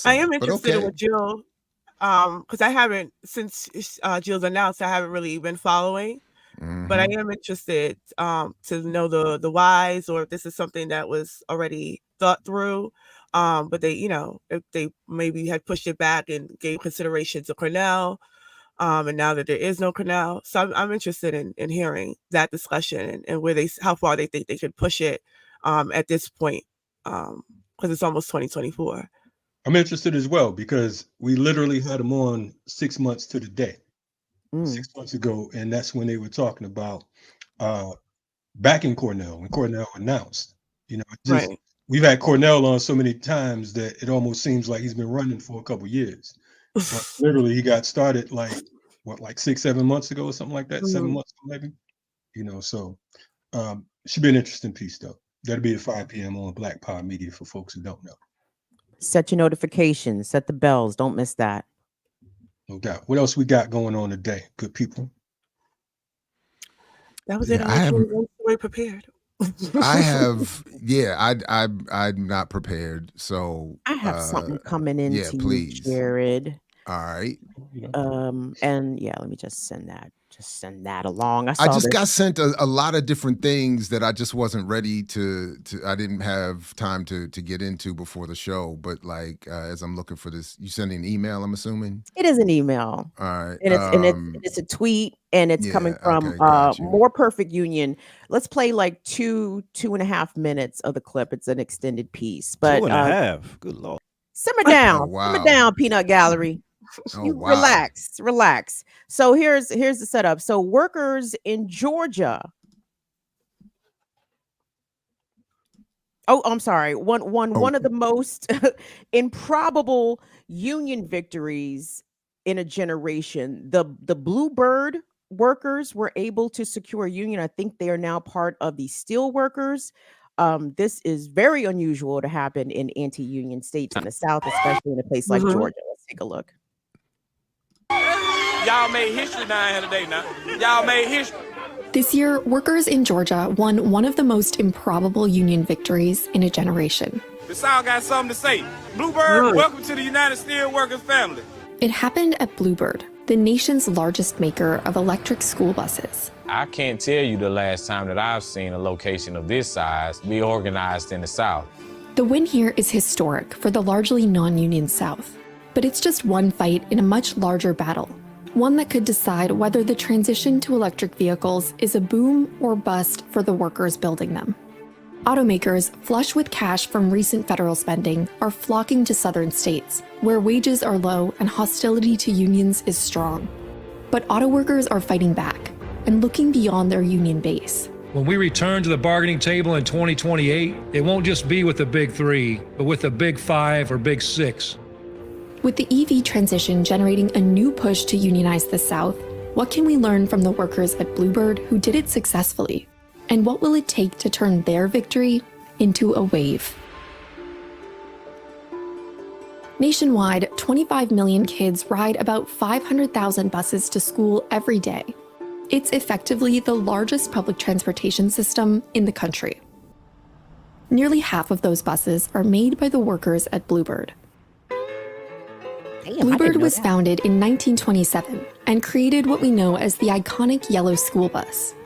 I am interested in what Jill, because I haven't, since Jill's announced, I haven't really been following. But I am interested to know the whys, or if this is something that was already thought through. But they, if they maybe had pushed it back and gave consideration to Cornell, and now that there is no Cornell, so I'm interested in hearing that discussion and where how far they think they could push it at this point, because it's almost 2024. I'm interested as well because we literally had them on 6 months to the day. 6 months ago, and that's when they were talking about backing Cornell when Cornell announced. We've had Cornell on so many times that it almost seems like he's been running for a couple years. But literally, he got started like 6-7 months ago or something like that. 7 months ago, maybe. So should be an interesting piece though. That'll be at 5 p.m. on Black Power Media for folks who don't know. Set your notifications, set the bells, don't miss that. No doubt. What else we got going on today, good people? That was it. I'm prepared. I have, I'm not prepared. So I have something coming in to please. you, Jared. All right. And let me just send that along. I just got sent a lot of different things that I just wasn't ready to I didn't have time to get into before the show. But as I'm looking for this, you sending an email, I'm assuming? It is an email. All right. And it's a tweet, and it's coming from More Perfect Union. Let's play 2.5 minutes of the clip. It's an extended piece. But 2.5. Good Lord. Simmer down. Oh, wow. Simmer down, Peanut Gallery. Relax. So here's the setup. So workers in Georgia. Oh, I'm sorry. One of the most improbable union victories in a generation. The Bluebird workers were able to secure a union. I think they are now part of the steel workers. This is very unusual to happen in anti-union states in the South, especially in a place like Georgia. Let's take a look. Y'all made history down here today now. Y'all made history. This year, workers in Georgia won one of the most improbable union victories in a generation. The South got something to say. Bluebird, welcome to the United Steelworkers family. It happened at Bluebird, the nation's largest maker of electric school buses. I can't tell you the last time that I've seen a location of this size be organized in the South. The win here is historic for the largely non-union South. But it's just one fight in a much larger battle, one that could decide whether the transition to electric vehicles is a boom or bust for the workers building them. Automakers, flush with cash from recent federal spending, are flocking to southern states, where wages are low and hostility to unions is strong. But auto workers are fighting back and looking beyond their union base. When we return to the bargaining table in 2028, it won't just be with the big three, but with the big five or big six. With the EV transition generating a new push to unionize the South, what can we learn from the workers at Bluebird who did it successfully? And what will it take to turn their victory into a wave? Nationwide, 25 million kids ride about 500,000 buses to school every day. It's effectively the largest public transportation system in the country. Nearly half of those buses are made by the workers at Bluebird. Bluebird was founded in 1927 and created what we know as the iconic yellow school bus.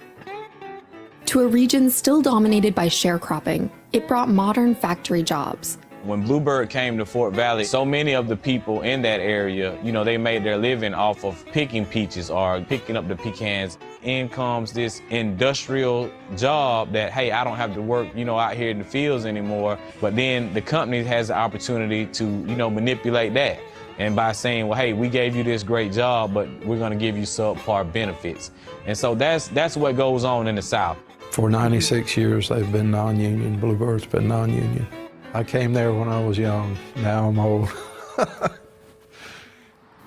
To a region still dominated by sharecropping, it brought modern factory jobs. When Bluebird came to Fort Valley, so many of the people in that area, they made their living off of picking peaches or picking up the pecans. In comes this industrial job that, hey, I don't have to work, out here in the fields anymore. But then the company has the opportunity to, manipulate that. And by saying, well, hey, we gave you this great job, but we're going to give you subpar benefits. And so that's what goes on in the South. For 96 years, they've been non-union. Bluebird's been non-union. I came there when I was young. Now I'm old.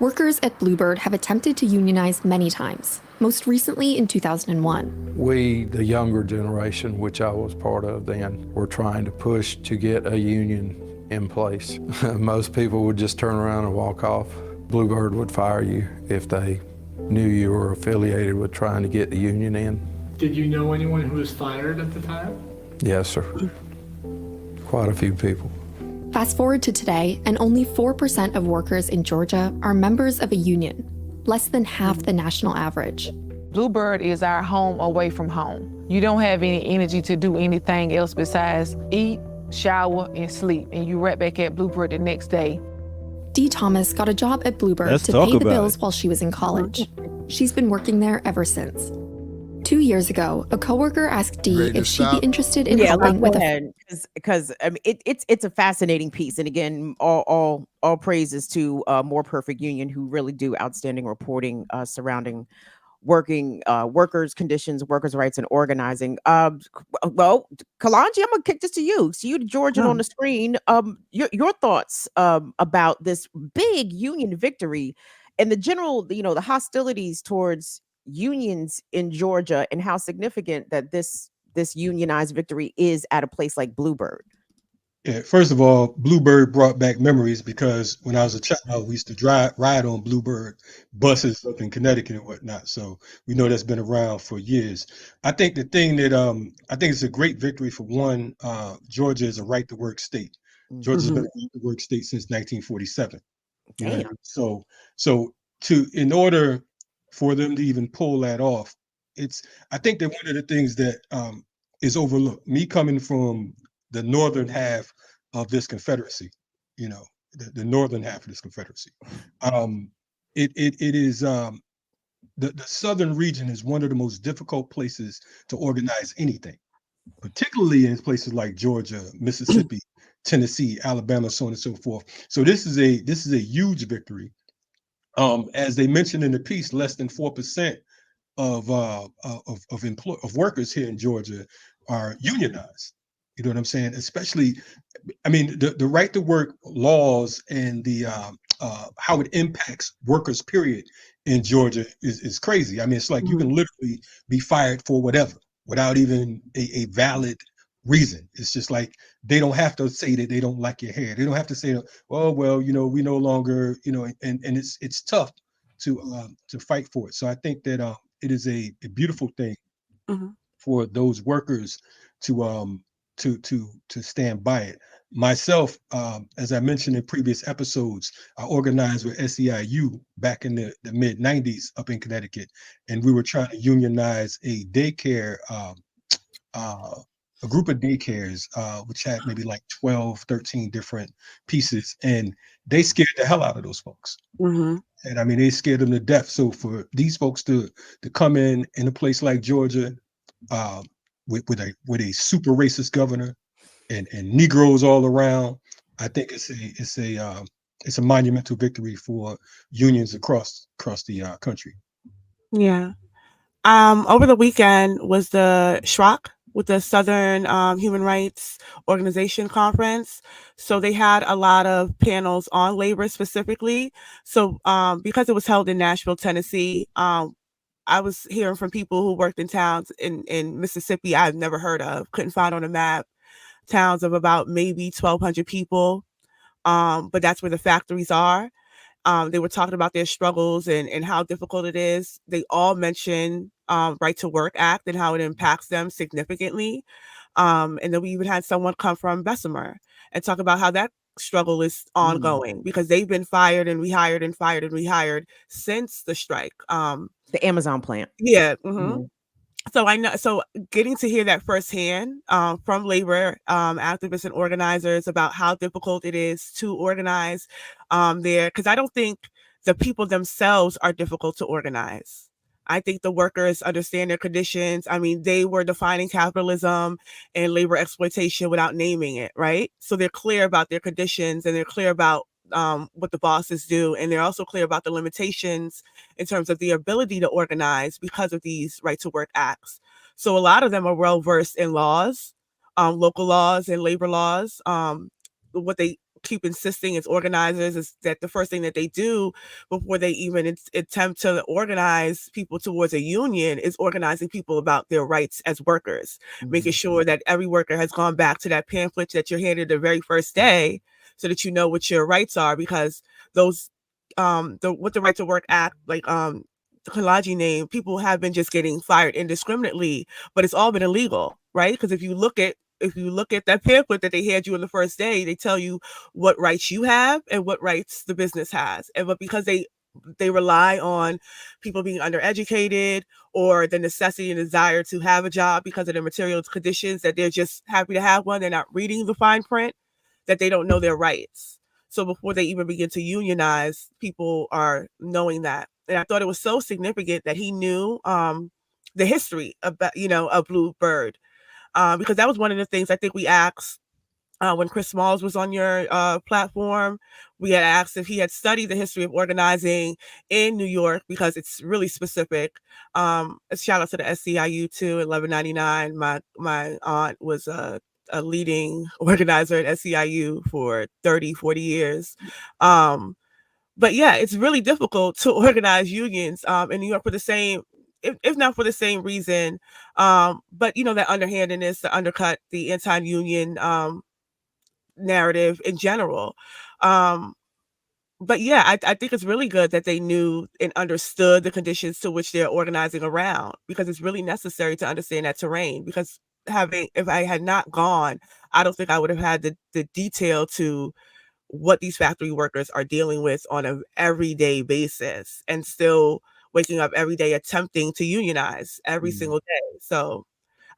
Workers at Bluebird have attempted to unionize many times, most recently in 2001. We, the younger generation, which I was part of then, were trying to push to get a union in place. Most people would just turn around and walk off. Bluebird would fire you if they knew you were affiliated with trying to get the union in. Did you know anyone who was fired at the time? Yes, sir. Quite a few people. Fast forward to today, and only 4% of workers in Georgia are members of a union, less than half the national average. Bluebird is our home away from home. You don't have any energy to do anything else besides eat, shower, and sleep, and you're right back at Bluebird the next day. Dee Thomas got a job at Bluebird to pay the bills while she was in college. She's been working there ever since. 2 years ago, a coworker asked Dee if she'd be interested in helping with because I mean it's a fascinating piece, and again, all praises to More Perfect Union, who really do outstanding reporting surrounding workers' conditions, workers' rights, and organizing. Well, Kalonji, I'm gonna kick this to you. So you, the Georgian on the screen. Your thoughts about this big union victory and the general, the hostilities towards unions in Georgia, and how significant that this unionized victory is at a place like Bluebird. Yeah, first of all, Bluebird brought back memories, because when I was a child, we used to ride on Bluebird buses up in Connecticut and whatnot. So we know that's been around for years. I think the thing that I think it's a great victory for one. Georgia is a right to work state. Georgia's been a right to work state since 1947. Damn. So in order for them to even pull that off, I think that one of the things that is overlooked, me coming from the northern half of this confederacy, the northern half of this confederacy, it is the southern region is one of the most difficult places to organize anything, particularly in places like Georgia, Mississippi, Tennessee, Alabama, so on and so forth. So this is a huge victory. As they mentioned in the piece, less than 4% of workers here in Georgia are unionized. You know what I'm saying? Especially, I mean, the right to work laws and the how it impacts workers, period, in Georgia is crazy. I mean, it's like you can literally be fired for whatever without even a valid reason. It's just like they don't have to say that they don't like your hair. They don't have to say, oh well, we no longer, and it's tough to fight for it. So I think that it is a beautiful thing for those workers to stand by it. Myself, as I mentioned in previous episodes, I organized with SEIU back in the mid 90s up in Connecticut, and we were trying to unionize a daycare, a group of daycares, which had maybe like 12, 13 different pieces, and they scared the hell out of those folks. And I mean, they scared them to death. So for these folks to come in a place like Georgia, with a super racist governor and Negroes all around, I think it's a monumental victory for unions across the country. Yeah. Over the weekend was the SHROC, with the Southern Human Rights Organization Conference. So they had a lot of panels on labor specifically. So because it was held in Nashville, Tennessee, I was hearing from people who worked in towns in Mississippi I've never heard of, couldn't find on a map, towns of about maybe 1,200 people. But that's where the factories are. They were talking about their struggles and how difficult it is. They all mentioned Right to Work Act and how it impacts them significantly. And then we even had someone come from Bessemer and talk about how that struggle is ongoing because they've been fired and rehired and fired and rehired since the strike. The Amazon plant. Yeah. So I know, so getting to hear that firsthand from labor activists and organizers about how difficult it is to organize there, because I don't think the people themselves are difficult to organize. I think the workers understand their conditions. I mean, they were defining capitalism and labor exploitation without naming it, right? So they're clear about their conditions and they're clear about what the bosses do. And they're also clear about the limitations in terms of the ability to organize because of these right to work acts. So a lot of them are well versed in laws, local laws and labor laws. What they keep insisting as organizers is that the first thing that they do before they even attempt to organize people towards a union is organizing people about their rights as workers, making sure that every worker has gone back to that pamphlet that you're handed the very first day so that you know what your rights are, because those what the Right to Work Act, like the Kalaji name, people have been just getting fired indiscriminately, but it's all been illegal, right? Because if you look at that pamphlet that they had you on the first day, they tell you what rights you have and what rights the business has. But because they rely on people being undereducated or the necessity and desire to have a job because of their material conditions, that they're just happy to have one, they're not reading the fine print, that they don't know their rights. So before they even begin to unionize, people are knowing that. And I thought it was so significant that he knew the history about, of Bluebird. Because that was one of the things I think we asked when Chris Smalls was on your platform. We had asked if he had studied the history of organizing in New York, because it's really specific. A shout out to the SCIU too, 1199. My aunt was a leading organizer at SCIU for 30, 40 years. But yeah, it's really difficult to organize unions in New York for the same, if not for the same reason. But that underhandedness to undercut the anti-union narrative in general. But yeah, I think it's really good that they knew and understood the conditions to which they're organizing around, because it's really necessary to understand that terrain. Because if I had not gone, I don't think I would have had the detail to what these factory workers are dealing with on an everyday basis, and still waking up every day attempting to unionize every single day. So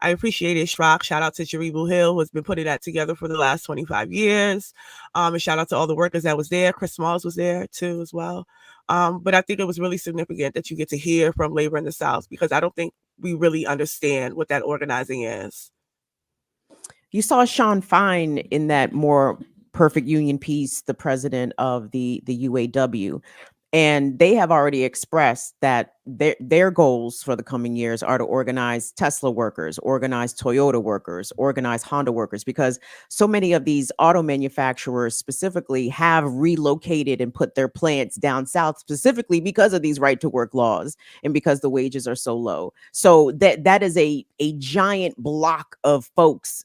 I appreciate it, Shrock. Shout out to Jaribu Hill, who has been putting that together for the last 25 years. And shout out to all the workers that was there. Chris Smalls was there too as well. But I think it was really significant that you get to hear from labor in the South, because I don't think we really understand what that organizing is. You saw Sean Fine in that More Perfect Union piece, the president of the UAW. And they have already expressed that their goals for the coming years are to organize Tesla workers, organize Toyota workers, organize Honda workers, because so many of these auto manufacturers specifically have relocated and put their plants down south, specifically because of these right to work laws and because the wages are so low. So that is a giant block of folks,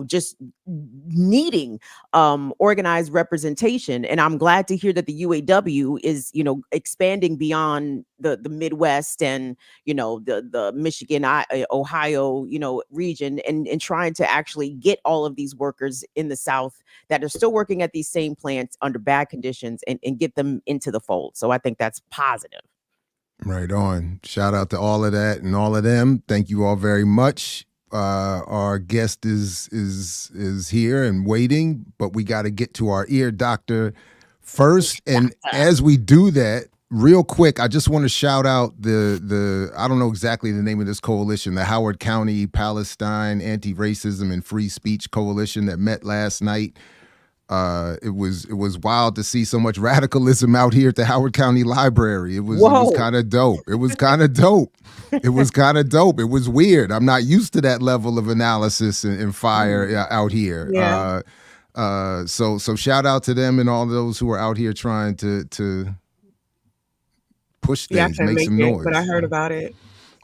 just needing organized representation. And I'm glad to hear that the UAW is, expanding beyond the Midwest and, the Michigan, Ohio, region, and trying to actually get all of these workers in the South that are still working at these same plants under bad conditions and get them into the fold. So I think that's positive. Right on. Shout out to all of that and all of them. Thank you all very much. Our guest is here and waiting, but we got to get to our ear doctor first. And as we do that, real quick, I just want to shout out the I don't know exactly the name of this coalition, the Howard County Palestine Anti-Racism and Free Speech Coalition that met last night. It was wild to see so much radicalism out here at the Howard County Library. It was kind of dope. It was kind of dope. It was weird. I'm not used to that level of analysis and fire out here. Yeah. So shout out to them and all those who are out here trying to push things, make some noise. But I heard about it.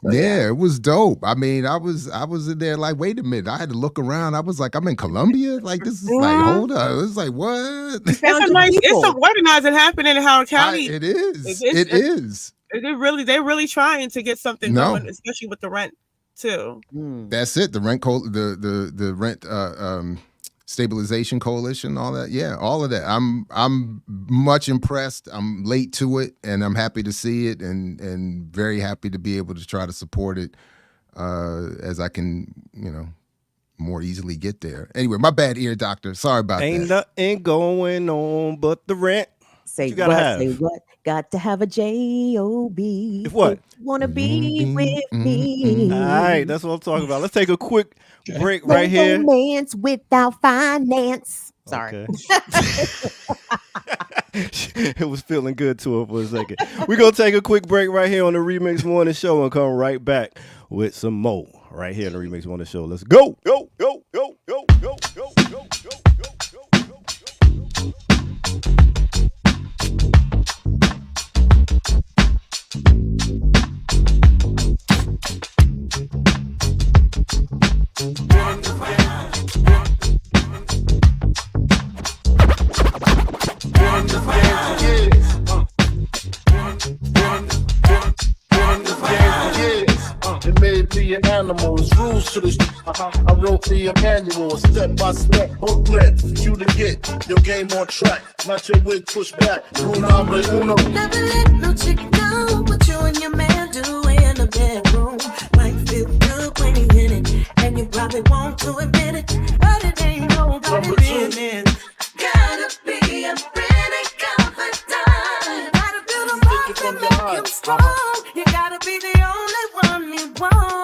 Yeah, it was dope. I mean, I was in there like, wait a minute. I had to look around. I was like, I'm in Columbia? Like, this is like, hold up. It's like, what? It's some organizing happening in Howard County. It is. They're really trying to get something going, especially with the rent too. That's it. The rent the rent stabilization coalition, all that. Yeah, all of that. I'm much impressed. I'm late to it, and I'm happy to see it, and very happy to be able to try to support it as I can, more easily get there. Anyway, my bad, ear doctor. Sorry about that. Ain't nothing going on but the rent. Say what? Got to have a J-O-B. If what? Want to be with me. All right, that's what I'm talking about. Let's take a quick break right here. Romance without finance. Sorry. Okay. It was feeling good to her for a second. We're going to take a quick break right here on the Remix Morning Show and come right back with some more right here in the Remix Morning Show. Let's go. Go, go, go, go, go, go, go, go, go, go, go, go. It made me an animal, it's rules to the I wrote the manual, step by step booklet for you to get your game on track. Not your wig pushed back. Uno. Never let no chick know what you and your man do in the bedroom. Might feel good when you in it, and you probably want to admit it, but it ain't nobody business. Gotta be a pretty confidant. Gotta build a bond that make him strong. You gotta be the only one you want.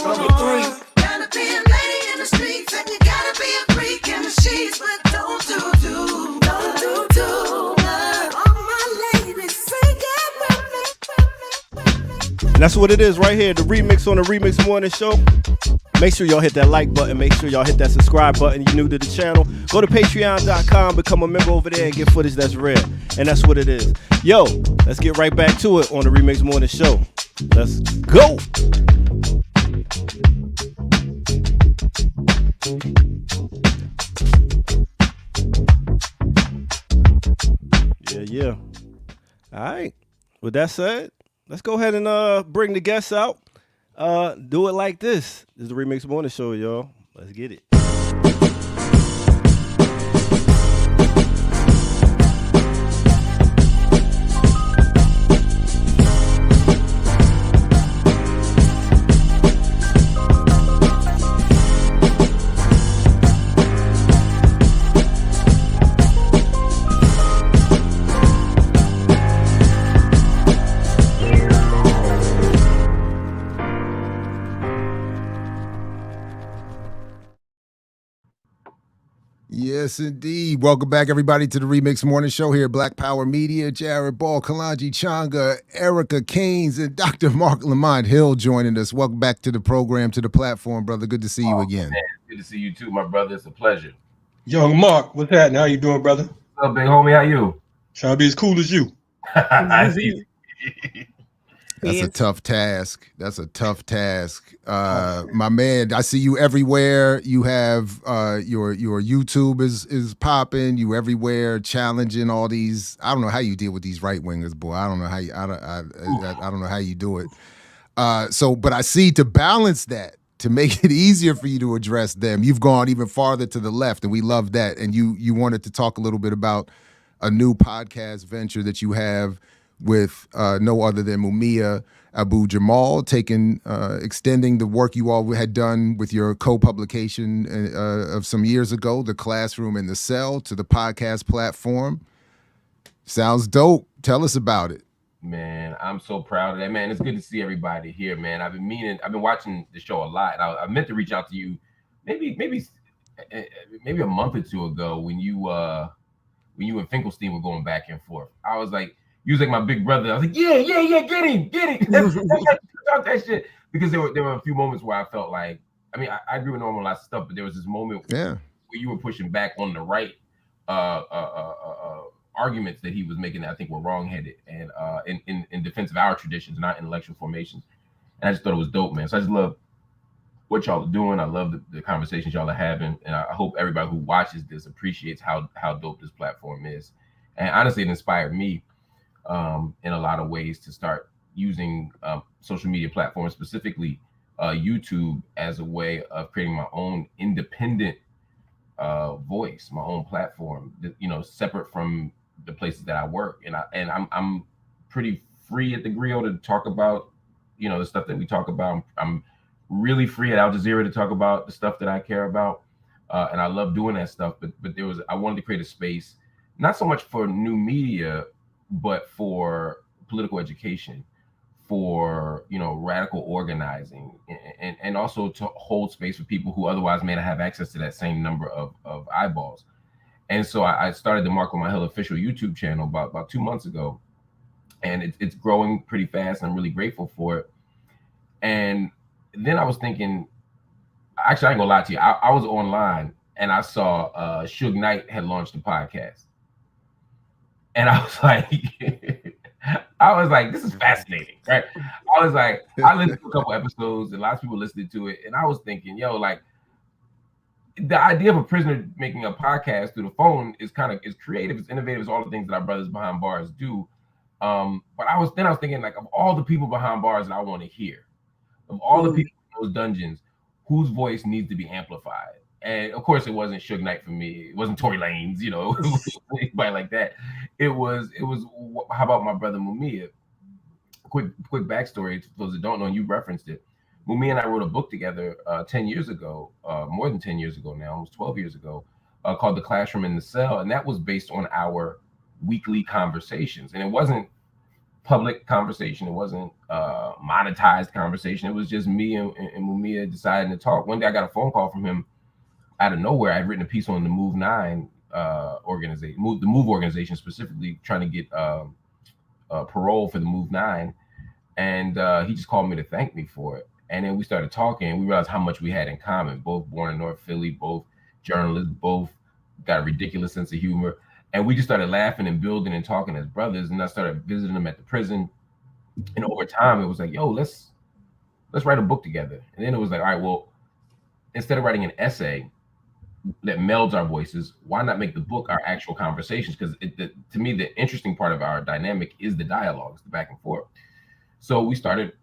Number 3. Gotta be a lady in the streets, and you gotta be a freak in the sheets, but don't do. All my ladies sing it with me. And that's what it is right here, the remix on the Remix Morning Show. Make sure y'all hit that like button. Make sure y'all hit that subscribe button. You're new to the channel. Go to patreon.com, become a member over there, and get footage that's rare. And that's what it is. Yo, let's get right back to it on the Remix Morning Show. Let's go. Yeah. All right. With that said, let's go ahead and bring the guests out. Do it like this. This is the Remix Morning Show, y'all. Let's get it. Yes, indeed. Welcome back, everybody, to the Remix Morning Show here at Black Power Media. Jared Ball, Kalanji Changa, Erica Keynes, and Dr. Mark Lamont Hill joining us. Welcome back to the program, to the platform, brother. Good to see you again. Man, good to see you too, my brother. It's a pleasure. Yo, Mark, what's happening? How you doing, brother? What's up, big homie? How you? Trying to be as cool as you. I see. That's a tough task. That's a tough task. My man, I see you everywhere. You have your YouTube is popping. You everywhere challenging all these. I don't know how you deal with these right wingers, boy. I don't know how you, I don't know how you do it. But I see, to balance that, to make it easier for you to address them, you've gone even farther to the left, and we love that. And you wanted to talk a little bit about a new podcast venture that you have with no other than Mumia Abu-Jamal, extending the work you all had done with your co-publication of some years ago, The Classroom and the Cell, to the podcast platform. Sounds dope. Tell us about it. Man, I'm so proud of that, man. It's good to see everybody here, man. I've been watching the show a lot, and I meant to reach out to you maybe a month or two ago when you and Finkelstein were going back and forth. I was like, you was like my big brother. I was like, yeah, get him. Talk that shit. Because there were a few moments where I felt like, I mean, I agree with Norman a lot of stuff, but there was this moment where you were pushing back on the right arguments that he was making that I think were wrongheaded and in defense of our traditions and our intellectual formations. And I just thought it was dope, man. So I just love what y'all are doing. I love the conversations y'all are having. And I hope everybody who watches this appreciates how dope this platform is. And honestly, it inspired me in a lot of ways to start using social media platforms, specifically YouTube, as a way of creating my own independent voice, my own platform, separate from the places that I work. And I'm pretty free at the Griot to talk about, the stuff that we talk about. I'm really free at Al Jazeera to talk about the stuff that I care about. And I love doing that stuff. But I wanted to create a space, not so much for new media, but for political education, for radical organizing, and also to hold space for people who otherwise may not have access to that same number of eyeballs. And so I started the Mark Lamont Hill official YouTube channel about 2 months ago, and it's growing pretty fast, and I'm really grateful for it. And then I was thinking, actually, I ain't gonna lie to you. I was online and I saw Suge Knight had launched a podcast. And I was like, this is fascinating, right? I was like, I listened to a couple episodes and lots of people listened to it. And I was thinking, yo, like, the idea of a prisoner making a podcast through the phone is creative, it's innovative, it's all the things that our brothers behind bars do. But I was thinking, like, of all the people behind bars that I want to hear, of all the people in those dungeons, whose voice needs to be amplified? And of course, it wasn't Suge Knight for me. It wasn't Tory Lanez, you know, anybody like that. It was. How about my brother Mumia? Quick backstory for those that don't know. You referenced it. Mumia and I wrote a book together 10 years ago, more than 10 years ago now, almost 12 years ago, called The Classroom in the Cell, and that was based on our weekly conversations. And it wasn't public conversation. It wasn't monetized conversation. It was just me and Mumia deciding to talk. One day I got a phone call from him out of nowhere. I'd written a piece on the Move 9 organization, the Move organization, specifically trying to get parole for the Move 9. And he just called me to thank me for it. And then we started talking and we realized how much we had in common. Both born in North Philly, both journalists, both got a ridiculous sense of humor. And we just started laughing and building and talking as brothers. And I started visiting them at the prison. And over time, it was like, yo, let's write a book together. And then it was like, all right, well, instead of writing an essay that melds our voices, why not make the book our actual conversations? Because to me, the interesting part of our dynamic is the dialogues, the back and forth. So we started,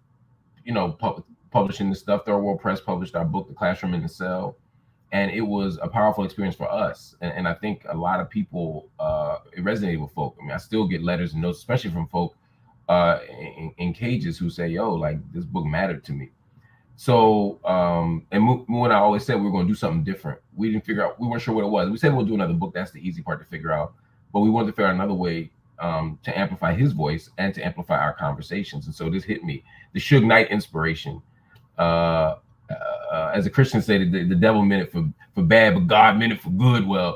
you know, publishing this stuff. Third World Press published our book, The Classroom in the Cell. And it was a powerful experience for us. And I think a lot of people, it resonated with folk. I mean, I still get letters and notes, especially from folk in cages who say, yo, like, this book mattered to me. So, and Moo and I always said we were going to do something different. We weren't sure what it was. We said we'll do another book. That's the easy part to figure out. But we wanted to figure out another way to amplify his voice and to amplify our conversations. And so this hit me. The Suge Knight inspiration. As a Christian say, the devil meant it for bad, but God meant it for good. I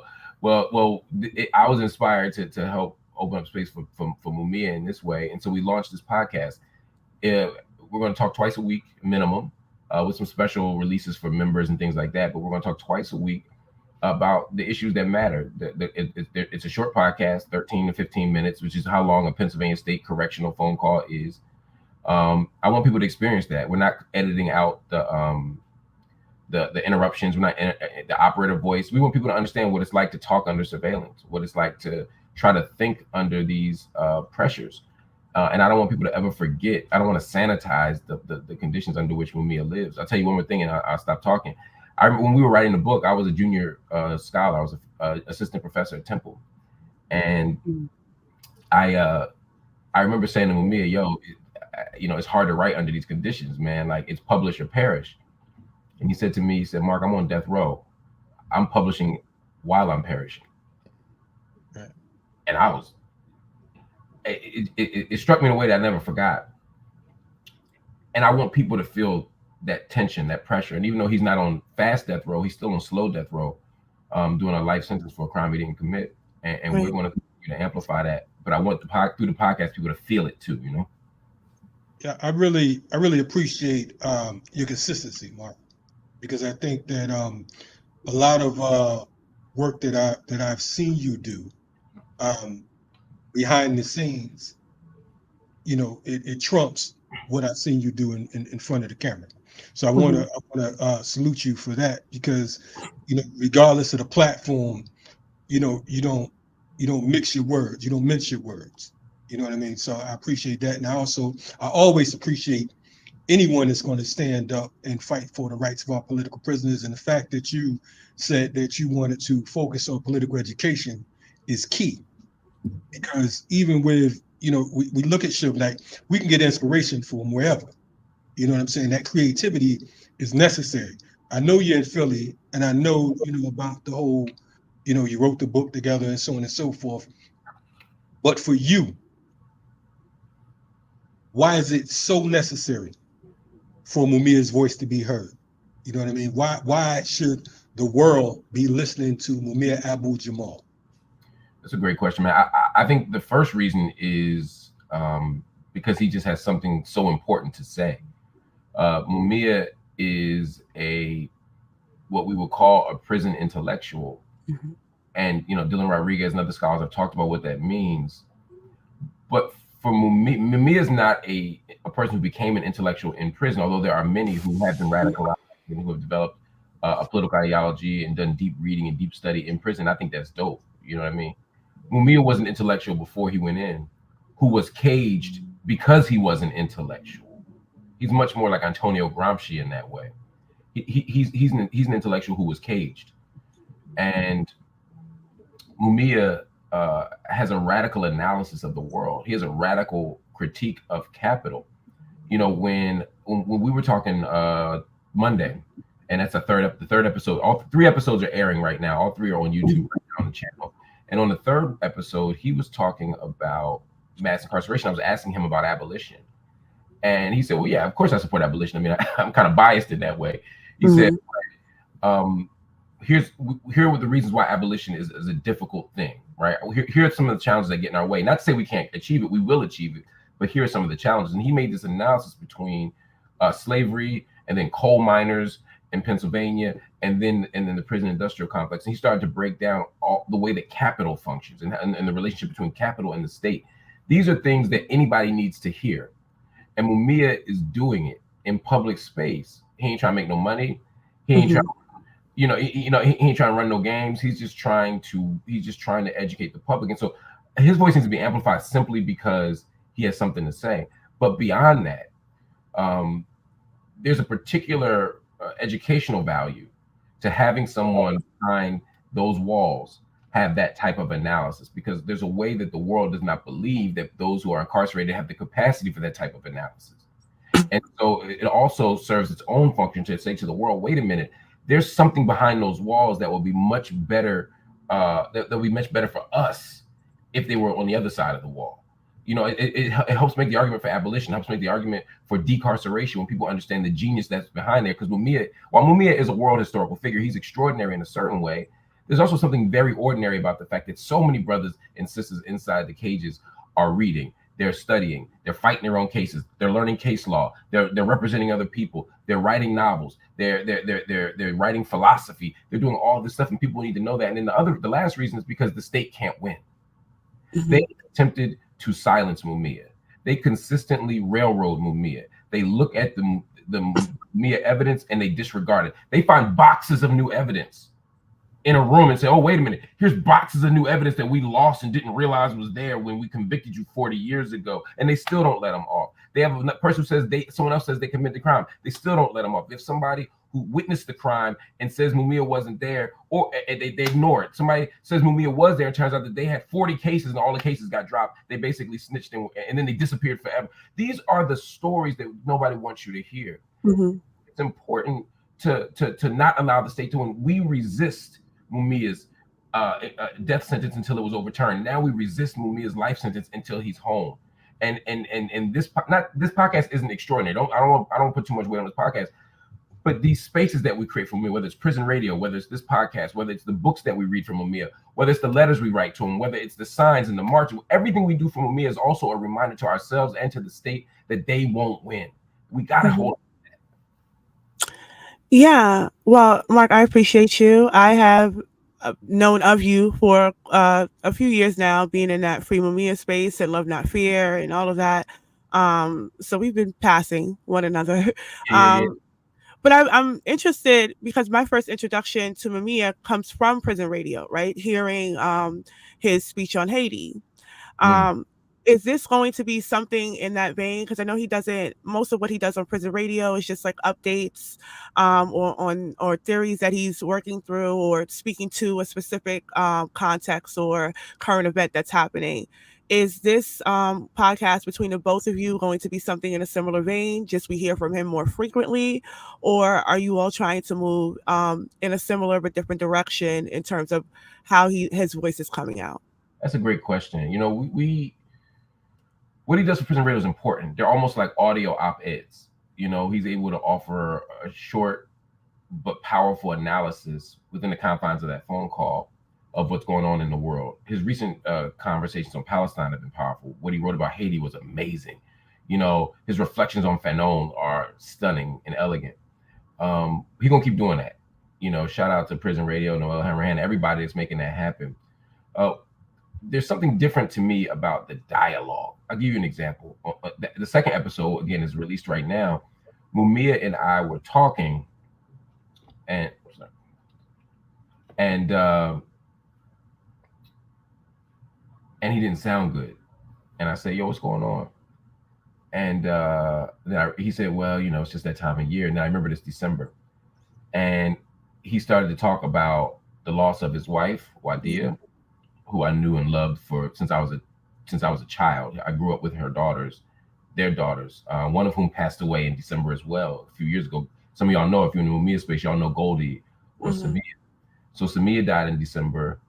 was inspired to help open up space for Mumia in this way. And so we launched this podcast. We're going to talk twice a week minimum, with some special releases for members and things like that. But we're going to talk twice a week about the issues that matter. It's a short podcast, 13 to 15 minutes, which is how long a Pennsylvania State correctional phone call is. I want people to experience that. We're not editing out the interruptions. We're not the operator voice. We want people to understand what it's like to talk under surveillance, what it's like to try to think under these pressures. And I don't want people to ever forget. I don't want to sanitize the conditions under which Mumia lives. I'll tell you one more thing, and I'll stop talking. When we were writing the book, I was a junior scholar. I was an assistant professor at Temple, and I remember saying to Mumia, "Yo, you know, it's hard to write under these conditions, man. Like, it's publish or perish." And he said to me, he said, "Mark, I'm on death row. I'm publishing while I'm perishing." Right. And I was. It struck me in a way that I never forgot. And I want people to feel that tension, that pressure. And even though he's not on fast death row, he's still on slow death row, doing a life sentence for a crime he didn't commit. And we're going to continue to amplify that. But I want through the podcast people to feel it too, you know? Yeah, I really appreciate your consistency, Mark, because I think that a lot of work that I've seen you do behind the scenes, you know, it trumps what I've seen you do in front of the camera. So I want to salute you for that, because, you know, regardless of the platform, you know, you don't mix your words, you don't mince your words. You know what I mean? So I appreciate that. And I always appreciate anyone that's going to stand up and fight for the rights of our political prisoners. And the fact that you said that you wanted to focus on political education is key, because even with, you know, we look at shit like we can get inspiration from wherever. You know what I'm saying? That creativity is necessary. I know you're in Philly, and I know, you know, about the whole, you know, you wrote the book together and so on and so forth. But for you, why is it so necessary for Mumia's voice to be heard? You know what I mean? Why should the world be listening to Mumia Abu-Jamal? That's a great question, man. I think the first reason is because he just has something so important to say. Mumia is what we would call a prison intellectual. And Dylan Rodriguez and other scholars have talked about what that means. But for Mumia is not a person who became an intellectual in prison, although there are many who have been radicalized and who have developed a political ideology and done deep reading and deep study in prison. I think that's dope. You know what I mean? Mumia was an intellectual before he went in, who was caged because he was an intellectual. He's much more like Antonio Gramsci in that way. He's an intellectual who was caged. And Mumia has a radical analysis of the world. He has a radical critique of capital. When we were talking Monday, and that's the third episode. All 3 episodes are airing right now. All 3 are on YouTube right now on the channel. And on the 3rd episode, he was talking about mass incarceration. I was asking him about abolition. And he said, well, yeah, of course I support abolition. I mean, I'm kind of biased in that way. He said, here are the reasons why abolition is a difficult thing, right? Here are some of the challenges that get in our way. Not to say we can't achieve it, we will achieve it, but here are some of the challenges. And he made this analysis between slavery and then coal miners in Pennsylvania and then the prison industrial complex. And he started to break down all the way that capital functions and the relationship between capital and the state. These are things that anybody needs to hear. And Mumia is doing it in public space. He ain't trying to make no money. He ain't trying, he ain't trying to run no games. He's just trying to educate the public. And so his voice needs to be amplified simply because he has something to say. But beyond that, there's a particular educational value to having someone behind those walls have that type of analysis, because there's a way that the world does not believe that those who are incarcerated have the capacity for that type of analysis. And so it also serves its own function to say to the world, wait a minute, there's something behind those walls that will be much better, that will be much better for us if they were on the other side of the wall. It helps make the argument for abolition, helps make the argument for decarceration when people understand the genius that's behind there. Because while Mumia is a world historical figure, he's extraordinary in a certain way. There's also something very ordinary about the fact that so many brothers and sisters inside the cages are reading, they're studying, they're fighting their own cases, they're learning case law, they're representing other people, they're writing novels, they're writing philosophy, they're doing all this stuff, and people need to know that. And then the last reason is because the state can't win. They attempted to silence Mumia. They consistently railroad Mumia. They look at the Mumia evidence and they disregard it. They find boxes of new evidence in a room and say, oh, wait a minute, here's boxes of new evidence that we lost and didn't realize was there when we convicted you 40 years ago. And they still don't let them off. They have a person who says someone else says they committed the crime. They still don't let them off. If somebody who witnessed the crime and says Mumia wasn't there, or they ignore it. Somebody says Mumia was there and turns out that they had 40 cases and all the cases got dropped. They basically snitched and then they disappeared forever. These are the stories that nobody wants you to hear. It's important to not allow the state to win. We resist Mumia's death sentence until it was overturned. Now we resist Mumia's life sentence until he's home. And this podcast isn't extraordinary. I don't put too much weight on this podcast. But these spaces that we create for Mumia, whether it's prison radio, whether it's this podcast, whether it's the books that we read from Mumia, whether it's the letters we write to him, whether it's the signs and the march, everything we do for Mumia is also a reminder to ourselves and to the state that they won't win. We got to hold on to that. Yeah. Well, Mark, I appreciate you. I have known of you for a few years now, being in that Free Mumia space and Love Not Fear and all of that. So we've been passing one another. But I'm interested because my first introduction to Mumia comes from prison radio, right? Hearing his speech on Haiti. Is this going to be something in that vein? Because I know most of what he does on prison radio is just like updates or theories that he's working through or speaking to a specific context or current event that's happening. Is this podcast between the both of you going to be something in a similar vein? Just we hear from him more frequently, or are you all trying to move in a similar but different direction in terms of how his voice is coming out? That's a great question. What he does for prison radio is important. They're almost like audio op-eds. He's able to offer a short but powerful analysis within the confines of that phone call of what's going on in the world. His recent conversations on Palestine have been powerful. What he wrote about Haiti was amazing. His reflections on Fanon are stunning and elegant. He's gonna keep doing that. You know, shout out to Prison Radio, Noel Hammerhand, everybody that's making that happen. There's something different to me about the dialogue. I'll give you an example. The second episode, again, is released right now. Mumia and I were talking, and he didn't sound good. And I said, yo, what's going on? And then he said, well, you know, it's just that time of year. Now I remember this December. And he started to talk about the loss of his wife, Wadia, who I knew and loved since I was a child. I grew up with their daughters, one of whom passed away in December as well, a few years ago. Some of y'all know, if you're in the Mumia space, y'all know Goldie or Samia. So Samia died in December.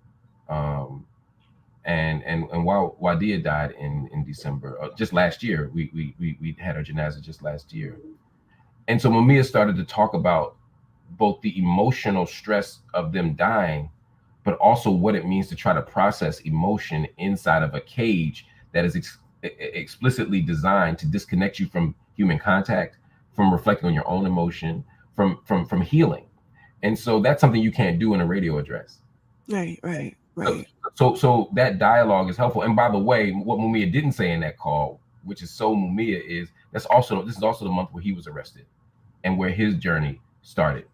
And while Wadia died in December, just last year, we had her janazah just last year. And so Mumia started to talk about both the emotional stress of them dying, but also what it means to try to process emotion inside of a cage that is explicitly designed to disconnect you from human contact, from reflecting on your own emotion, from healing. And so that's something you can't do in a radio address. Right. So that dialogue is helpful. And by the way, what Mumia didn't say in that call, which is so Mumia, is this is also the month where he was arrested and where his journey started.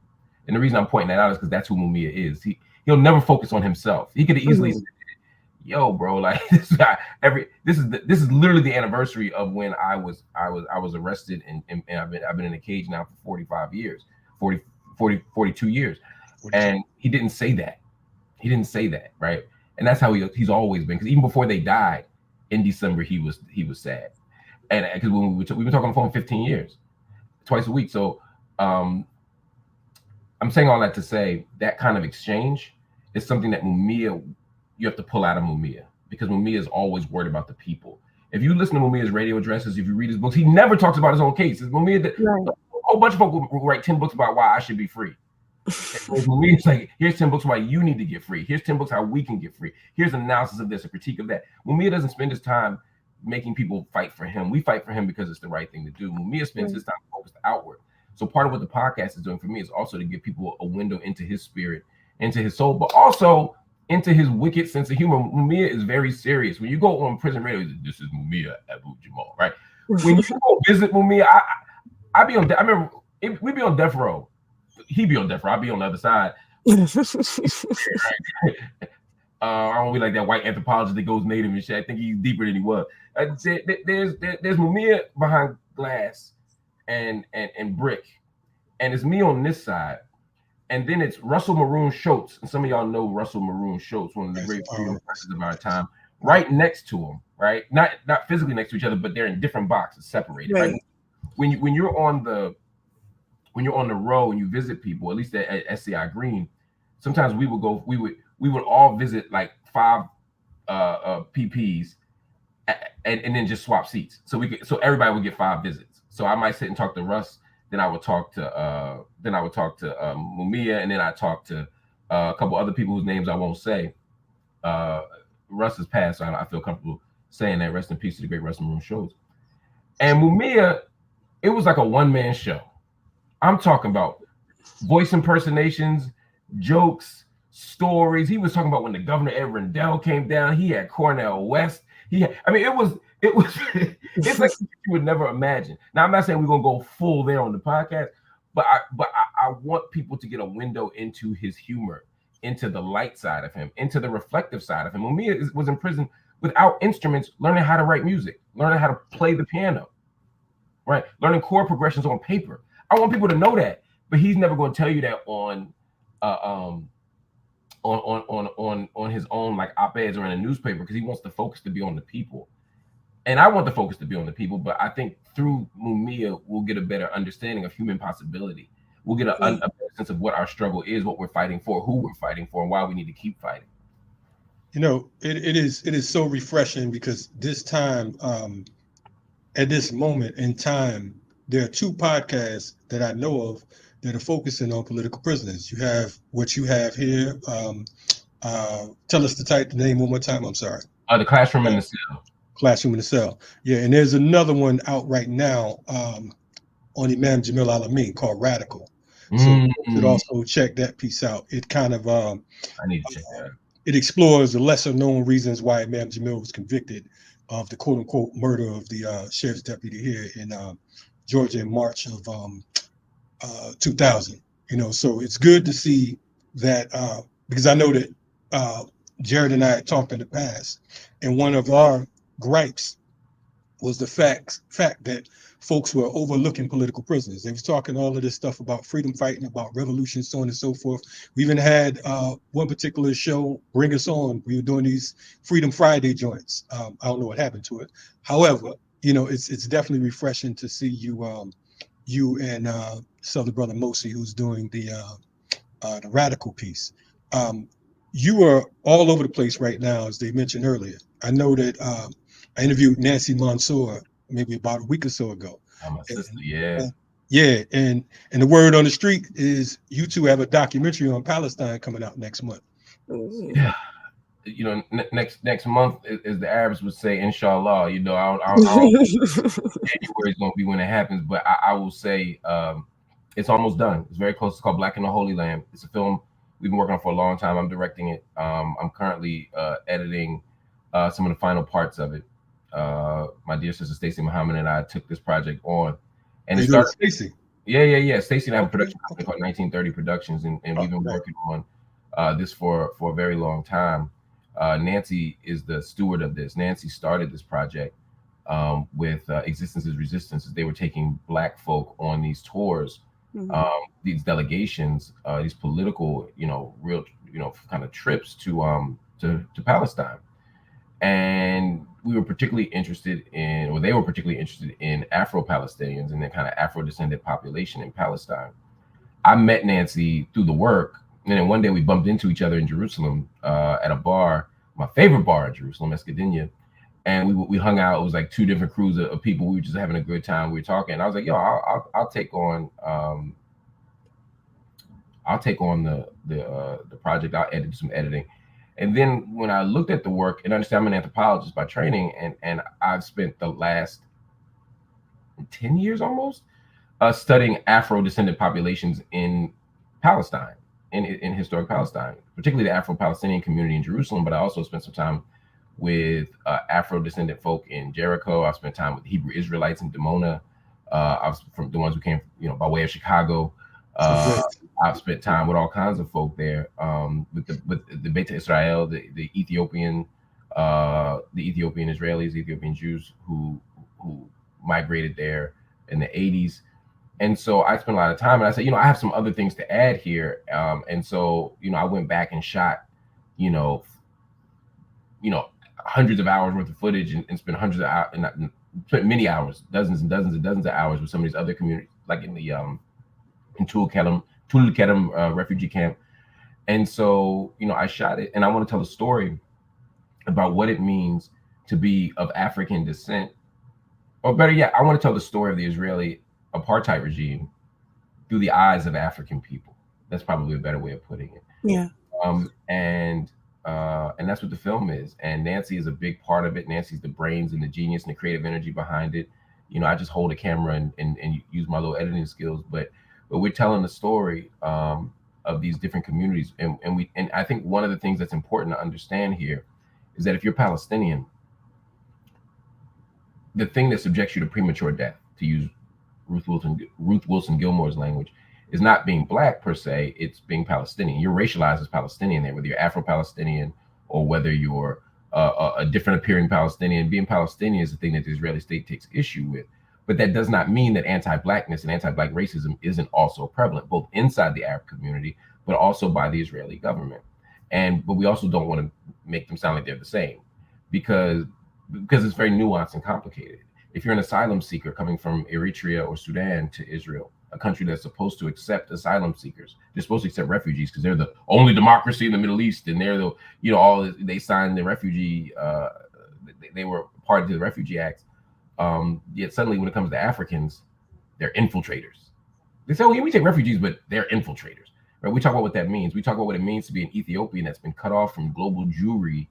And the reason I'm pointing that out is because that's who Mumia is. He'll never focus on himself. He could have easily said, yo, bro, like this guy, this is literally the anniversary of when I was arrested and I've been in a cage now for 45 years, 42 years. And he didn't say that. He didn't say that, right? And that's how he's always been. Because even before they died in December, he was sad. And because we've been talking on the phone 15 years, twice a week. So I'm saying all that to say that kind of exchange is something that Mumia, you have to pull out of Mumia, because Mumia is always worried about the people. If you listen to Mumia's radio addresses, if you read his books, he never talks about his own case. Mumia, a whole bunch of folks will write 10 books about why I should be free. It's like, here's 10 books why you need to get free. Here's 10 books how we can get free. Here's an analysis of this, a critique of that. Mumia doesn't spend his time making people fight for him. We fight for him because it's the right thing to do. Mumia spends his time focused outward. So part of what the podcast is doing for me is also to give people a window into his spirit, into his soul, but also into his wicked sense of humor. Mumia is very serious. When you go on Prison Radio, this is Mumia Abu-Jamal, right? When you go visit Mumia, I remember we'd be on death row. He'd be on death row. I'd be on the other side. I don't be like that white anthropologist that goes native and shit. I think he's deeper than he was. There's Mumia behind glass and brick, and it's me on this side, and then it's Russell Maroon Schultz, and some of y'all know Russell Maroon Schultz, one of the great freedom fighters of our time. Right next to him, right? Not physically next to each other, but they're in different boxes, separated. Right? When you're on the row and you visit people, at least at SCI Green, sometimes we would all visit like 5 PPs and then just swap seats. So everybody would get 5 visits. So I might sit and talk to Russ, then I would talk to Mumia, and then I talk to a couple other people whose names I won't say. Russ has passed, so I feel comfortable saying that. Rest in peace to the great Russell Maroon Schultz. And Mumia, it was like a one-man show. I'm talking about voice impersonations, jokes, stories. He was talking about when the governor Ed Rendell came down. He had Cornel West. It was it's like you would never imagine. Now, I'm not saying we're gonna go full there on the podcast, but I want people to get a window into his humor, into the light side of him, into the reflective side of him. Mumia was in prison without instruments, learning how to write music, learning how to play the piano, right? Learning chord progressions on paper. I want people to know that, but he's never going to tell you that on his own like op-eds or in a newspaper, because he wants the focus to be on the people. And I want the focus to be on the people, but I think through Mumia, we'll get a better understanding of human possibility. We'll get a better sense of what our struggle is, what we're fighting for, who we're fighting for, and why we need to keep fighting. You know, it is so refreshing, because this time, at this moment in time, there are 2 podcasts that I know of that are focusing on political prisoners. You have what you have here. Tell us the name one more time. I'm sorry. The Classroom in the Cell. Classroom in the Cell. Yeah, and there's another one out right now on Imam Jamil Al-Amin called Radical. So you should also check that piece out. It kind of I need to check that out. It explores the lesser known reasons why Imam Jamil was convicted of the quote unquote murder of the sheriff's deputy here in Georgia in March of 2000. You know, so it's good to see that because I know that Jared and I had talked in the past, and one of our gripes was the fact that folks were overlooking political prisoners. They was talking all of this stuff about freedom fighting, about revolution, so on and so forth. We even had one particular show, Bring Us On. We were doing these Freedom Friday joints. I don't know what happened to it. However, you know, it's definitely refreshing to see you and this other brother Mosi, who's doing the radical piece. You are all over the place right now, as they mentioned earlier. I know that I interviewed Nancy Mansour maybe about a week or so ago. My sister, yeah. Yeah, and the word on the street is you two have a documentary on Palestine coming out next month. Yeah. You know, next month, as the Arabs would say, inshallah. You know, I don't January is going to be when it happens, but I will say it's almost done. It's very close. It's called Black in the Holy Land. It's a film we've been working on for a long time. I'm directing it. I'm currently editing some of the final parts of it. My dear sister Stacey Muhammad and I took this project on, and it started. Stacey. Yeah. Stacey and I have a production company called 1930 Productions, and we've been working on this for a very long time. Nancy is the steward of this. Nancy started this project with Existence is Resistance. They were taking Black folk on these tours, these delegations, these political, real, kind of trips to Palestine. And we were particularly interested in, or they were particularly interested in Afro-Palestinians and the kind of Afro-descendant population in Palestine. I met Nancy through the work, and then one day we bumped into each other in Jerusalem at a bar, my favorite bar in Jerusalem, Escadinia, and we hung out. It was like two different crews of people. We were just having a good time. We were talking, and I was like, "Yo, I'll take on the project. I'll edit some editing." And then when I looked at the work, and understand I'm an anthropologist by training, and I've spent the last 10 years almost studying Afro-descendant populations in Palestine, in historic Palestine, particularly the Afro-Palestinian community in Jerusalem. But I also spent some time with Afro-descendant folk in Jericho. I've spent time with Hebrew Israelites in Dimona. I've from the ones who came, by way of Chicago. I've spent time with all kinds of folk there, with the Beta Israel, the Ethiopian Israelis, Ethiopian Jews who migrated there in the 80s. And so I spent a lot of time, and I said, I have some other things to add here. And so, I went back and shot, hundreds of hours worth of footage and spent hundreds of hours, and spent many hours, dozens and dozens and dozens of hours with some of these other communities, like in the in Tulkarem refugee camp. And so, I shot it, and I want to tell a story about what it means to be of African descent, or better yet, I want to tell the story of the Israeli apartheid regime through the eyes of African people. That's probably a better way of putting it. Yeah. And that's what the film is. And Nancy is a big part of it. Nancy's the brains and the genius and the creative energy behind it. I just hold a camera and use my little editing skills, but we're telling the story of these different communities. And I think one of the things that's important to understand here is that if you're Palestinian, the thing that subjects you to premature death, to use Ruth Wilson Gilmore's language, is not being Black per se, it's being Palestinian. You're racialized as Palestinian there, whether you're Afro-Palestinian or whether you're a different appearing Palestinian. Being Palestinian is the thing that the Israeli state takes issue with. But that does not mean that anti-Blackness and anti-Black racism isn't also prevalent, both inside the Arab community, but also by the Israeli government. But we also don't want to make them sound like they're the same, because it's very nuanced and complicated. If you're an asylum seeker coming from Eritrea or Sudan to Israel, a country that's supposed to accept asylum seekers, they're supposed to accept refugees because they're the only democracy in the Middle East, and they're the, they signed the refugee, they were part of the Refugee Act. Yet suddenly when it comes to Africans, they're infiltrators. They say, we take refugees, but they're infiltrators, right? We talk about what that means. We talk about what it means to be an Ethiopian that's been cut off from global Jewry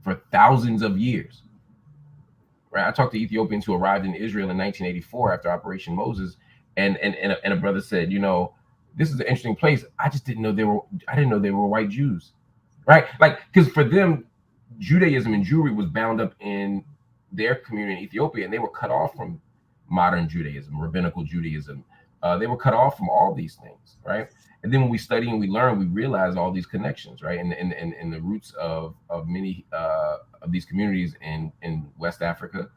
for thousands of years, right? I talked to Ethiopians who arrived in Israel in 1984 after Operation Moses, and a brother said, this is an interesting place. I didn't know they were white Jews, right? Like, because for them, Judaism and Jewry was bound up in their community in Ethiopia, and they were cut off from modern Judaism, rabbinical Judaism. They were cut off from all these things, right? And then when we study and we learn, we realize all these connections, right? And the roots of many of these communities in West Africa,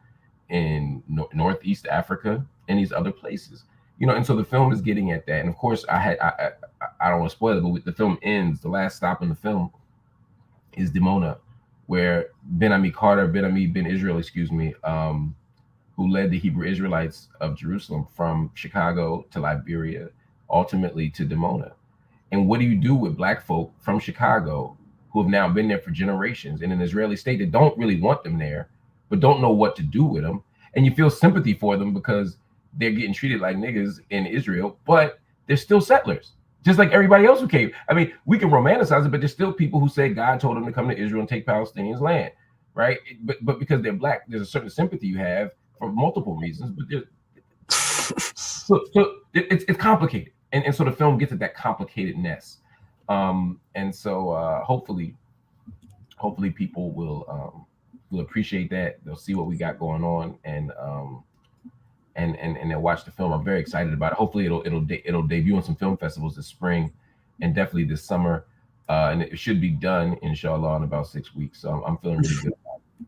in Northeast Africa, and these other places, you know. And so the film is getting at that. And of course, I don't want to spoil it, but the film ends. The last stop in the film is Dimona, where Ben Israel, who led the Hebrew Israelites of Jerusalem from Chicago to Liberia, ultimately to Dimona. And what do you do with Black folk from Chicago who have now been there for generations in an Israeli state that don't really want them there, but don't know what to do with them? And you feel sympathy for them because they're getting treated like niggas in Israel, but they're still settlers, just like everybody else who came. I mean, we can romanticize it, but there's still people who say God told them to come to Israel and take Palestinians' land, right? But because they're Black, there's a certain sympathy you have for multiple reasons, but so it's complicated. And so the film gets at that complicatedness. And so hopefully people will appreciate that. They'll see what we got going on, and they'll watch the film. I'm very excited about it. Hopefully it'll debut on some film festivals this spring and definitely this summer. And it should be done, inshallah, in about 6 weeks. So I'm feeling really good about it.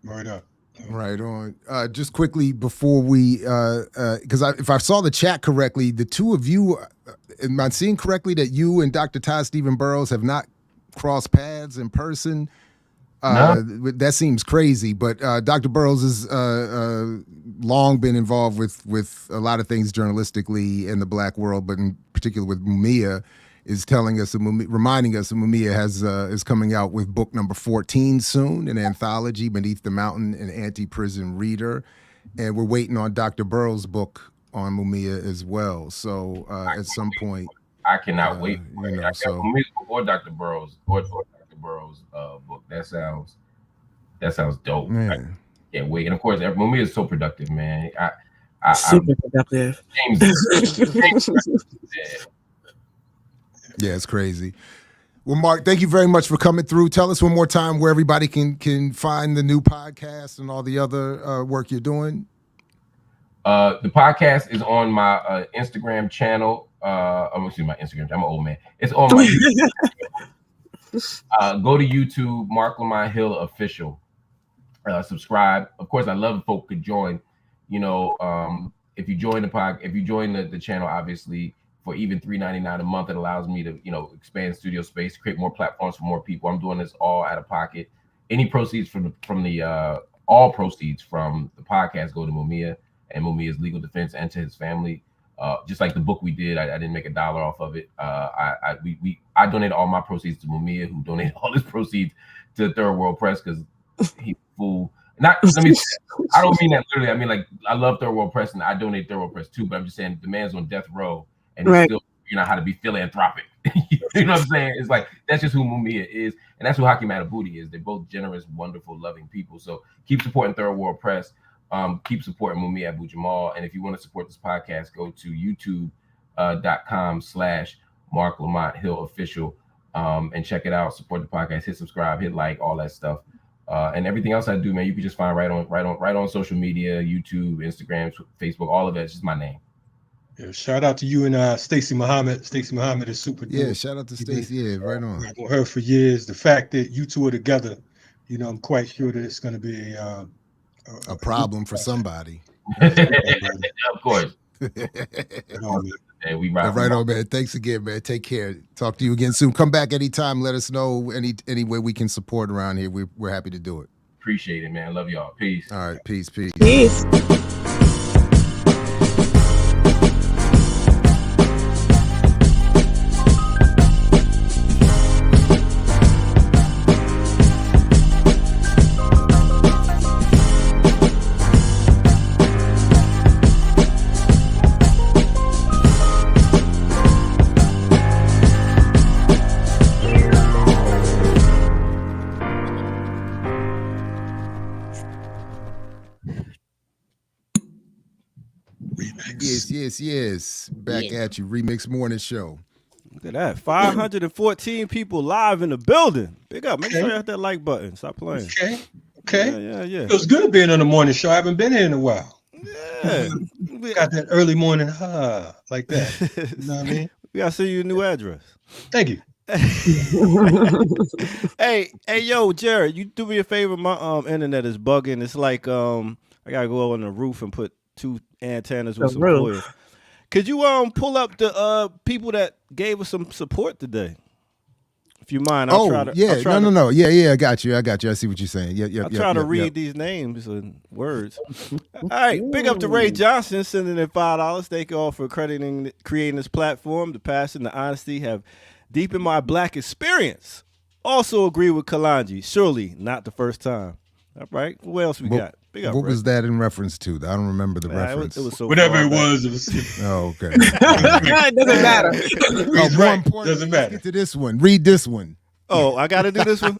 Right up. Right on. Just quickly before we, because if I saw the chat correctly, the two of you, am I seeing correctly that you and Dr. Todd Stephen Burroughs have not crossed paths in person? No. That seems crazy, but Dr. Burroughs has long been involved with a lot of things journalistically in the Black world, but in particular with Mumia, is telling us, reminding us that Mumia is coming out with book number 14 soon, an anthology, Beneath the Mountain, an anti-prison reader. And we're waiting on Dr. Burroughs' book on Mumia as well. So at some point, I cannot wait. You know, so or Dr. Burroughs or Dr. Burroughs' book. That sounds dope. Yeah. I can't wait. And of course, Mumia is so productive, man. Super productive. James Yeah, it's crazy. Well, Mark, thank you very much for coming through. Tell us one more time where everybody can find the new podcast and all the other work you're doing. The podcast is on my Instagram channel. I'm my Instagram. I'm an old man. It's on my go to YouTube, Mark Lamont Hill Official. Subscribe. Of course, I love if folk could join. You know, if you join the channel, obviously, for even $3.99 a month, it allows me to, you know, expand studio space, create more platforms for more people. I'm doing this all out of pocket. Any proceeds all proceeds from the podcast go to Mumia and Mumia's legal defense and to his family. Just like the book we did, I didn't make $1 off of it. I donated all my proceeds to Mumia, who donated all his proceeds to Third World Press because he's a fool. I don't mean that literally. I mean, like, I love Third World Press and I donate Third World Press too, but I'm just saying the man's on death row and he's still figuring out how to be philanthropic. You know what I'm saying? It's like, that's just who Mumia is, and that's who Hakeem Adabudi is. They're both generous, wonderful, loving people. So keep supporting Third World Press. Keep supporting Mumia Abu-Jamal. And if you want to support this podcast, go to youtube.com/Mark Lamont Hill Official and check it out. Support the podcast, hit subscribe, hit like, all that stuff. And everything else I do, man, you can just find right on social media, YouTube, Instagram, Facebook, all of it. It's just my name. Yeah, shout out to you and Stacey Muhammad. Stacey Muhammad is super. Yeah, shout out to Stacey. Yeah, right on. I've known her for years. The fact that you two are together, you know, I'm quite sure that it's going to be a problem for somebody. Of course. We right on, man. Thanks again, man. Take care. Talk to you again soon. Come back anytime. Let us know any way we can support around here. We're happy to do it. Appreciate it, man. Love y'all. Peace. All right. Peace. Peace. Yes. Back at you. Remix Morning Show. Look at that. 514 people live in the building. Big up. Make sure you hit that like button. Stop playing. Okay. Yeah. It was good being on the morning show. I haven't been here in a while. Yeah. Got that early morning like that. You know what I mean? We gotta send you a new address. Thank you. Hey, yo, Jared, you do me a favor. My internet is bugging. It's like I gotta go on the roof and put 2 antennas with some coils. Could you pull up the people that gave us some support today? If you mind, No. Yeah, I got you. I see what you're saying. Yeah. I'll try to read these names and words. All right, big up to Ray Johnson sending in $5. Thank you all for creating this platform. The passion, the honesty have deepened my black experience. Also agree with Kalanji. Surely not the first time. All right, what else we got? Big up, what Ray. was that in reference to? I don't remember the reference. It was so whatever it was. It was. Oh, okay. It doesn't matter. More important, doesn't matter. Let's get to this one. Read this one. Oh, I got to do this one?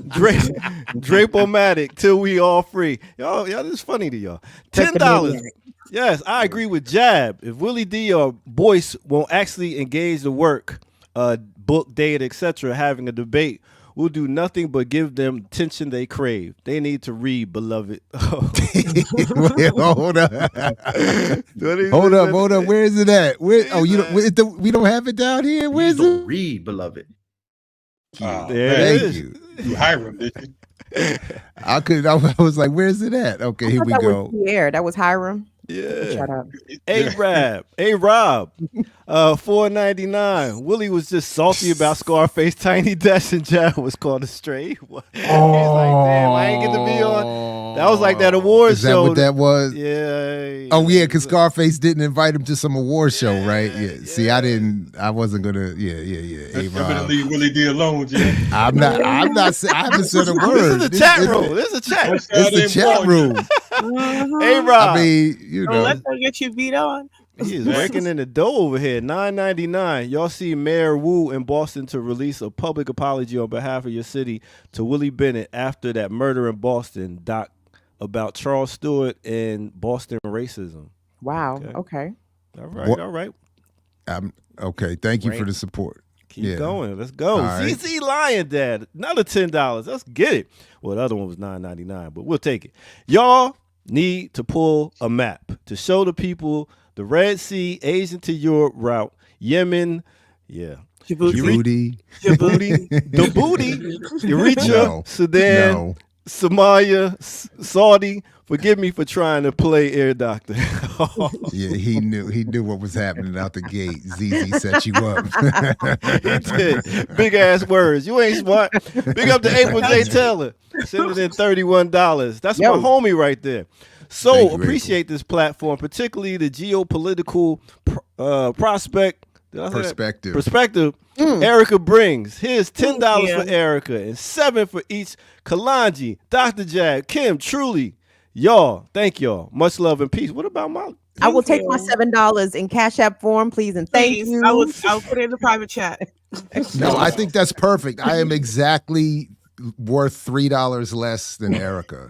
Drape-O-Matic, till we all free. Y'all, this is funny to y'all. $10. Yes, I agree with Jab. If Willie D or Boyce won't actually engage the work, book, data, etc., having a debate, we'll do nothing but give them attention they crave. They need to read, beloved. Wait, hold up. Hold up. Where is it at? We don't have it down here. Where is it? Read, beloved. Thank you. You Hiram, did you? I was like, where's it at? Okay, here we go. That was Hiram. Yeah. Shut up. Rob, $4.99. Willie was just salty about Scarface. Tiny Dash and Jab was called a stray. He's like, damn, I ain't get to be on. That was like that award show. Is that what that was? Yeah. Oh yeah, because Scarface didn't invite him to some award show, right? Yeah. See, I wasn't gonna. Yeah. I'm gonna leave Willie D alone, Jay. I'm not. I haven't said a word. This is a chat room. This is a chat. It's the chat room. Hey, Rob. I mean, you know. Let's go get you beat on. He is raking in the dough over here. $9.99. Y'all see Mayor Wu in Boston to release a public apology on behalf of your city to Willie Bennett after that murder in Boston. Doc about Charles Stewart and Boston racism. Wow. Okay. All right. Okay. Thank you for the support. Keep going. Let's go. ZZ Lion Dad. Another $10. Let's get it. Well, the other one was $9.99, but we'll take it. Y'all need to pull a map to show the people the Red Sea, Asian to Europe route, Yemen, Djibouti, Eritrea, Sudan, Somalia, Saudi. Forgive me for trying to play Air Doctor. Yeah, he knew what was happening out the gate. ZZ set you up. He did. Big ass words. You ain't smart. Big up to April J. Taylor. Sending in $31. That's my homie right there. So appreciate this platform, particularly the geopolitical perspective Erica brings. Here's $10 for Erica and $7 for each Kalanji, Dr. Jag, Kim, truly. Y'all, thank y'all. Much love and peace. What about my? I will take my $7 in Cash App form, please, and thank you. I'll put it in the private chat. No, I think that's perfect. I am exactly worth $3 less than Erica.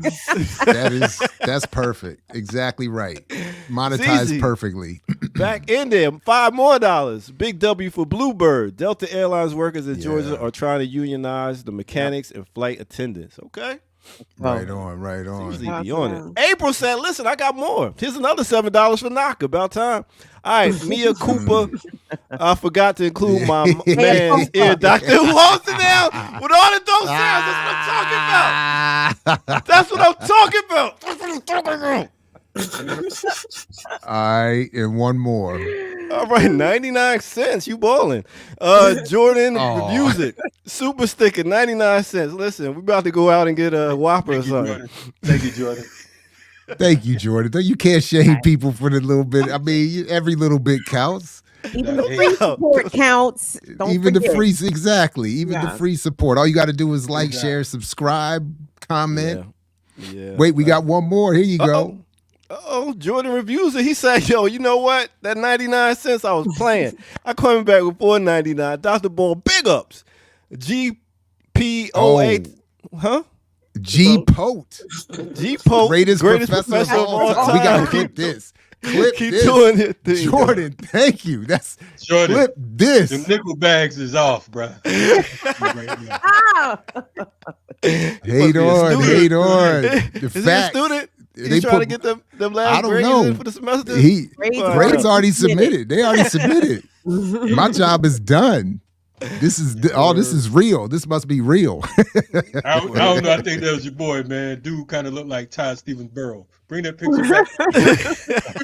That's perfect. Exactly right. Monetized perfectly. Back in there, $5 more. Big W for Bluebird. Delta Airlines workers in Georgia are trying to unionize the mechanics and flight attendants. Okay. Right on. Be on it. April said, listen, I got more. Here's another $7 for Knock. About time. All right, Mia Cooper. I forgot to include my man's ear doctor who holds it down with all the dope sounds. That's what I'm talking about. That's what I'm talking about. All right, and one more. All right, 99 cents. You balling. Jordan reviews it. Super sticker, 99 cents. Listen, we about to go out and get a Whopper or something. Thank you, Jordan. Thank you, Jordan. You can't shame people for the little bit. I mean, every little bit counts. Even the free support counts. Even the free, exactly. Even the free support. All you got to do is like, share, subscribe, comment. Yeah. Wait, we got one more. Here you go. Jordan reviews it. He said, yo, you know what? That 99 cents I was playing. I coming back with $4.99. Dr. Ball, big ups. GPOA. Huh? G-Pote. G-Pote. Greatest professor of all time. We got to clip this. Clip Keep this. doing it, thing, Jordan. Thank you. That's Jordan. Clip this. The nickel bags is off, bro. Hate on. The Is he a fact. student? He's trying to get them last I don't grades know. in for the semester? Grades already submitted. They already submitted. My job is done. This is real. This must be real. I don't know. I think that was your boy, man. Dude kind of looked like Todd Stevens Burrow. Bring that picture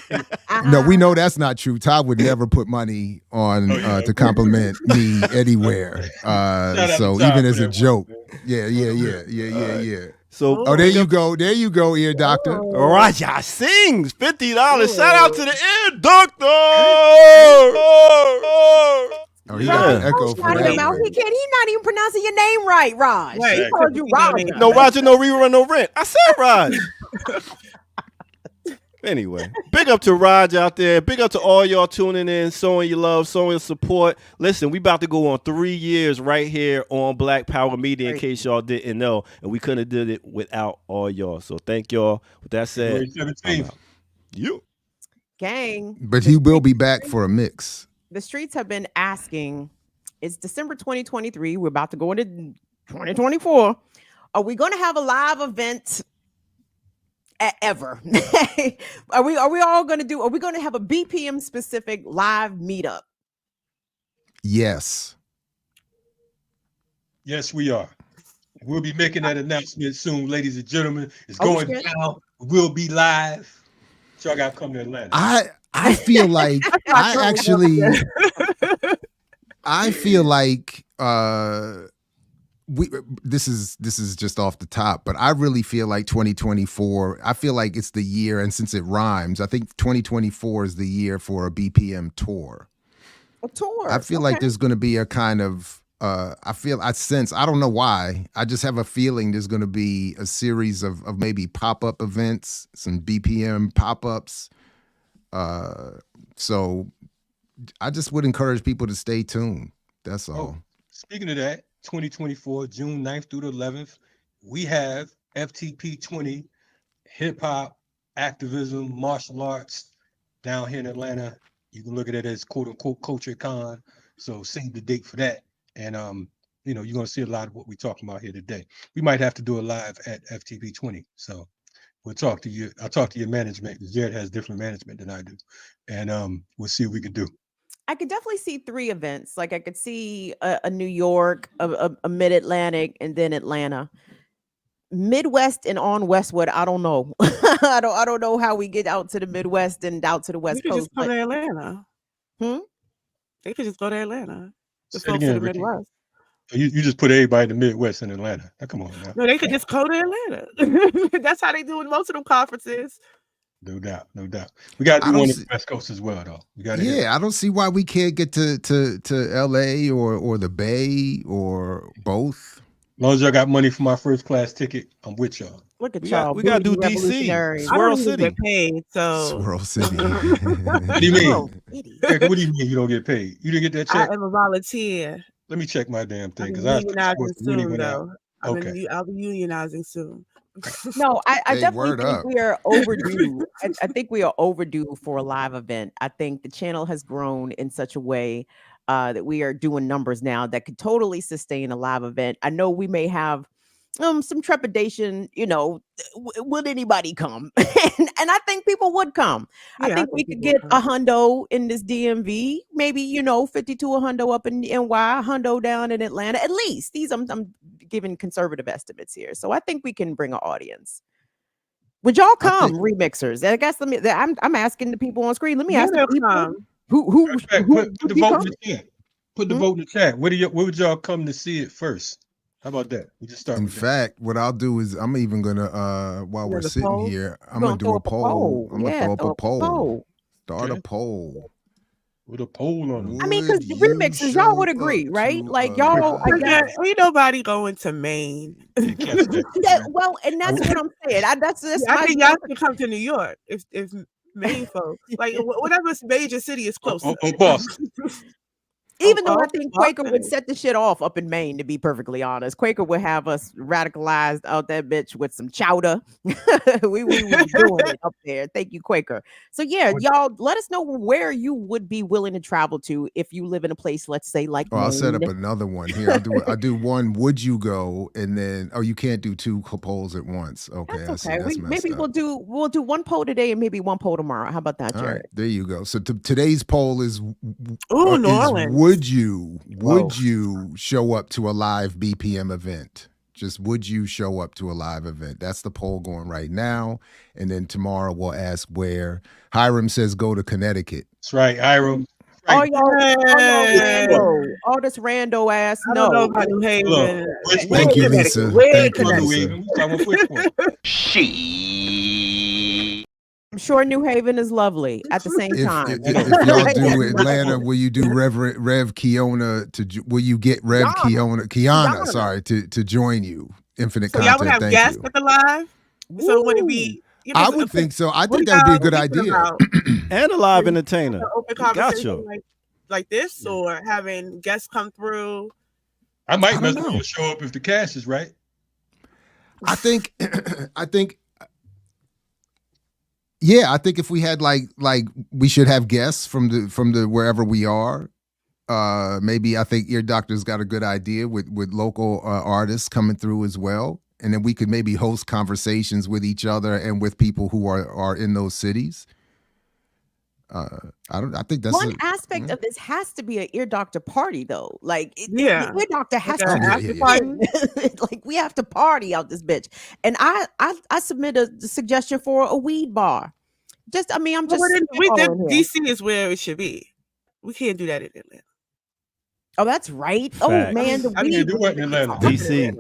back. No, we know that's not true. Todd would never put money on to compliment me anywhere. So even as a joke. Yeah. So there you go. There you go, ear doctor. Raja sings $50. Shout out to the ear doctor. Oh, he got an echo for that. He's not even pronouncing your name right, Raj. Right. He called you Raj. No Roger, no rerun, no rent. I said Raj. Anyway, big up to Raj out there. Big up to all y'all tuning in, showing your love, showing your support. Listen, we about to go on 3 years right here on Black Power Media, in case y'all didn't know, and we couldn't have did it without all y'all. So thank y'all. With that said, you gang. But he will be back for a mix. The streets have been asking. It's December 2023. We're about to go into 2024. Are we going to have a live event? Ever? Are we all going to do? Are we going to have a BPM specific live meetup? Yes. Yes, we are. We'll be making that announcement soon, ladies and gentlemen. It's going down. We'll be live. So I got to come to Atlanta. I feel like I feel like this is just off the top, but I really feel like 2024, I feel like it's the year, and since it rhymes, I think 2024 is the year for a BPM tour. A tour. I feel like there's going to be a kind of I don't know why. I just have a feeling there's going to be a series of maybe pop-up events, some BPM pop-ups. So I just would encourage people to stay tuned. That's all. Speaking of that, 2024, June 9th through the 11th, we have FTP 20, hip hop, activism, martial arts down here in Atlanta. You can look at it as quote unquote Culture Con. So save the date for that. And you're gonna see a lot of what we're talking about here today. We might have to do a live at FTP 20. So we'll talk to you. I'll talk to your management, because Jared has different management than I do. And we'll see what we can do. I could definitely see 3 events. Like I could see a New York, a Mid-Atlantic, and then Atlanta. Midwest and on Westwood, I don't know. I don't know how we get out to the Midwest and out to the West Coast. Just go to Atlanta. They could just go to Atlanta. The folks in the Midwest. You just put everybody in the Midwest in Atlanta. Now, come on now. No, they could just go to Atlanta. That's how they do in most of them conferences. No doubt. We got to do one on the West Coast as well, though. I don't see why we can't get to LA or the Bay or both. As long as y'all got money for my first class ticket, I'm with y'all. Look at y'all. We got to do DC. Swirl City. Get paid, so. Swirl City. What do you mean? Erica, what do you mean you don't get paid? You didn't get that check? I am a volunteer. Let me check my damn thing. I'll be unionizing soon, though. Okay. I'll be unionizing soon. No, I definitely think we are overdue. I think we are overdue for a live event. I think the channel has grown in such a way that we are doing numbers now that could totally sustain a live event. I know we may have some trepidation, would anybody come? and I think people would come. Yeah, I think we could get a hundo in this DMV, maybe 50 to a hundo up in NY, a hundo down in Atlanta. At least I'm giving conservative estimates here, so I think we can bring an audience. Would y'all come, remixers? I guess I'm asking the people on screen. Let me ask the people who put the vote in the chat. Put the vote in the chat. Where would y'all come to see it first? How about that? We just start. In fact, what I'll do is I'm even gonna while we're sitting here, I'm gonna do a poll. I'm gonna throw up a poll. Start a poll. With a poll on it. I mean, because the remixers, y'all would agree, right? Like y'all, ain't nobody going to Maine. Well, and that's what I'm saying. I think y'all can come to New York if Maine folks, like whatever major city is close. Boston. Even though I think Quaker would set the shit off up in Maine, to be perfectly honest. Quaker would have us radicalized out that bitch with some chowder. we would be doing it up there. Thank you, Quaker. So yeah, y'all let us know where you would be willing to travel to if you live in a place, let's say like Maine. I'll set up another one here. I'll do one, would you go? And then, you can't do two polls at once. Okay. That's okay. Maybe we'll do one poll today and maybe one poll tomorrow. How about that, Jared? All right, there you go. So today's poll is New Orleans. Would you show up to a live BPM event? Just would you show up to a live event? That's the poll going right now. And then tomorrow we'll ask where. Hiram says go to Connecticut. That's right, Hiram. Right. All this rando ass. I don't know about New Haven. Thank you, Lisa. Thank you, Lisa. I'm sure New Haven is lovely at the same time. If y'all do Atlanta, will you do Rev Kiona will you get Rev Kiana, sorry, to join you? Infinite so content. Y'all would have guests at the live? So would it be? I would think so. I think that would be a good idea. And a live entertainer. Open conversation like this, or having guests come through. I might mess with you show up if the cash is right. I think yeah, I think if we had like we should have guests from the wherever we are. Maybe I think Ear Doctor's got a good idea with local artists coming through as well. And then we could maybe host conversations with each other and with people who are in those cities. I think that's one aspect of this has to be an Ear Doctor party though. Like the Ear Doctor has to party. Like we have to party out this bitch. And I submit a suggestion for a weed bar. DC is where it should be. We can't do that in Atlanta. Oh, that's right. Fact. Oh man, the weed. Do it in Atlanta. DC.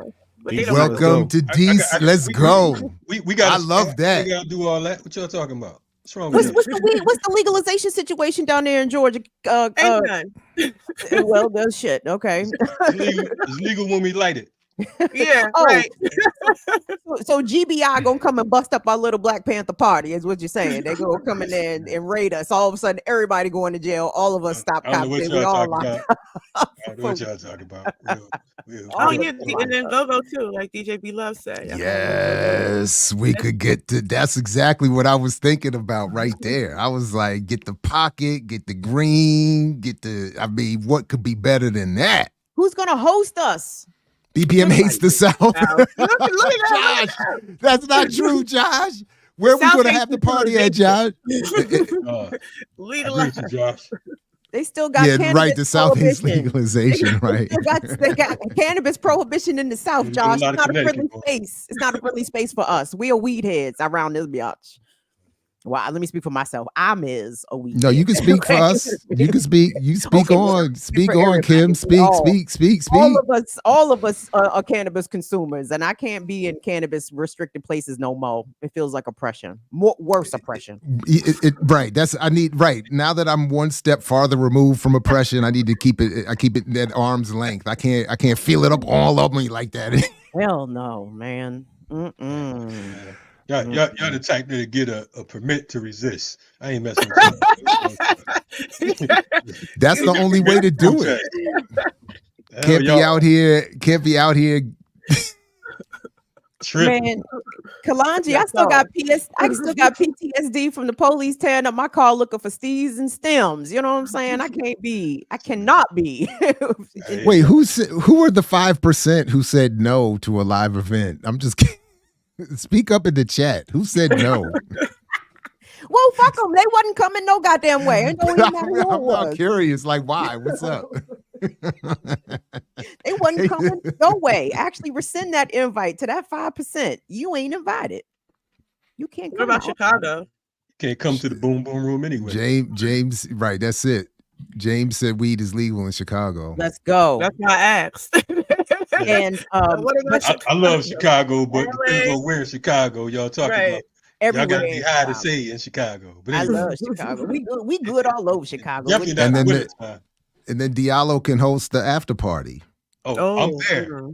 Welcome to DC. Let's go. We got. I love that. We gotta do all that. What y'all talking about? What's wrong with what's the legalization situation down there in Georgia? Ain't none. Well, that's shit. Okay. It's legal when we light it. Yeah. Right. So GBI gonna come and bust up our little Black Panther party, is what you're saying? They gonna come in there and raid us. All of a sudden, everybody going to jail. All of us stop cops. We all locked up. I don't know what y'all talking about. And then go too, like DJ B Love said. Yes, we could get to. That's exactly what I was thinking about right there. I was like, get the pocket, get the green, I mean, what could be better than that? Who's gonna host us? BPM hates the South. Josh, that's not true, Josh. Where are we going to have the party at, Josh? Legalize, Josh. They still got cannabis the South hates legalization, right? They got cannabis prohibition in the South, Josh. It's not a friendly space. It's not a friendly space for us. We are weed heads around this bitch. Well, let me speak for myself. I'm a weed. No, you can speak for us. You can speak. You speak on. Speak on, Kim. Speak. All of us are cannabis consumers, and I can't be in cannabis restricted places no more. It feels like oppression, worse oppression. Right. Right now that I'm one step farther removed from oppression, I need to keep it. I keep it at arm's length. I can't feel it up all of me like that. Hell no, man. Y'all the type to get a permit to resist. I ain't messing with you. That's the only way to do it. Can't be out here. Man, Kalanji, I still got PTSD from the police tearing up my car looking for steeds and stems. You know what I'm saying? I cannot be. Wait, who are the 5% who said no to a live event? I'm just kidding. Speak up in the chat. Who said no? Well, fuck them. They wasn't coming no goddamn way. It don't even matter who it was. I'm curious, like, why? What's up? They wasn't coming no way. Actually, rescind that invite to that 5%. You ain't invited. You can't come. What about Chicago? Can't come to the boom boom room anyway. James, right, that's it. James said weed is legal in Chicago. Let's go. That's why I asked. And I love Chicago, but depends on where in Chicago y'all talking about. Everywhere y'all gotta be high to say in Chicago. But anyway. I love Chicago. We good all over Chicago. Definitely and then Diallo can host the after party. I'm there.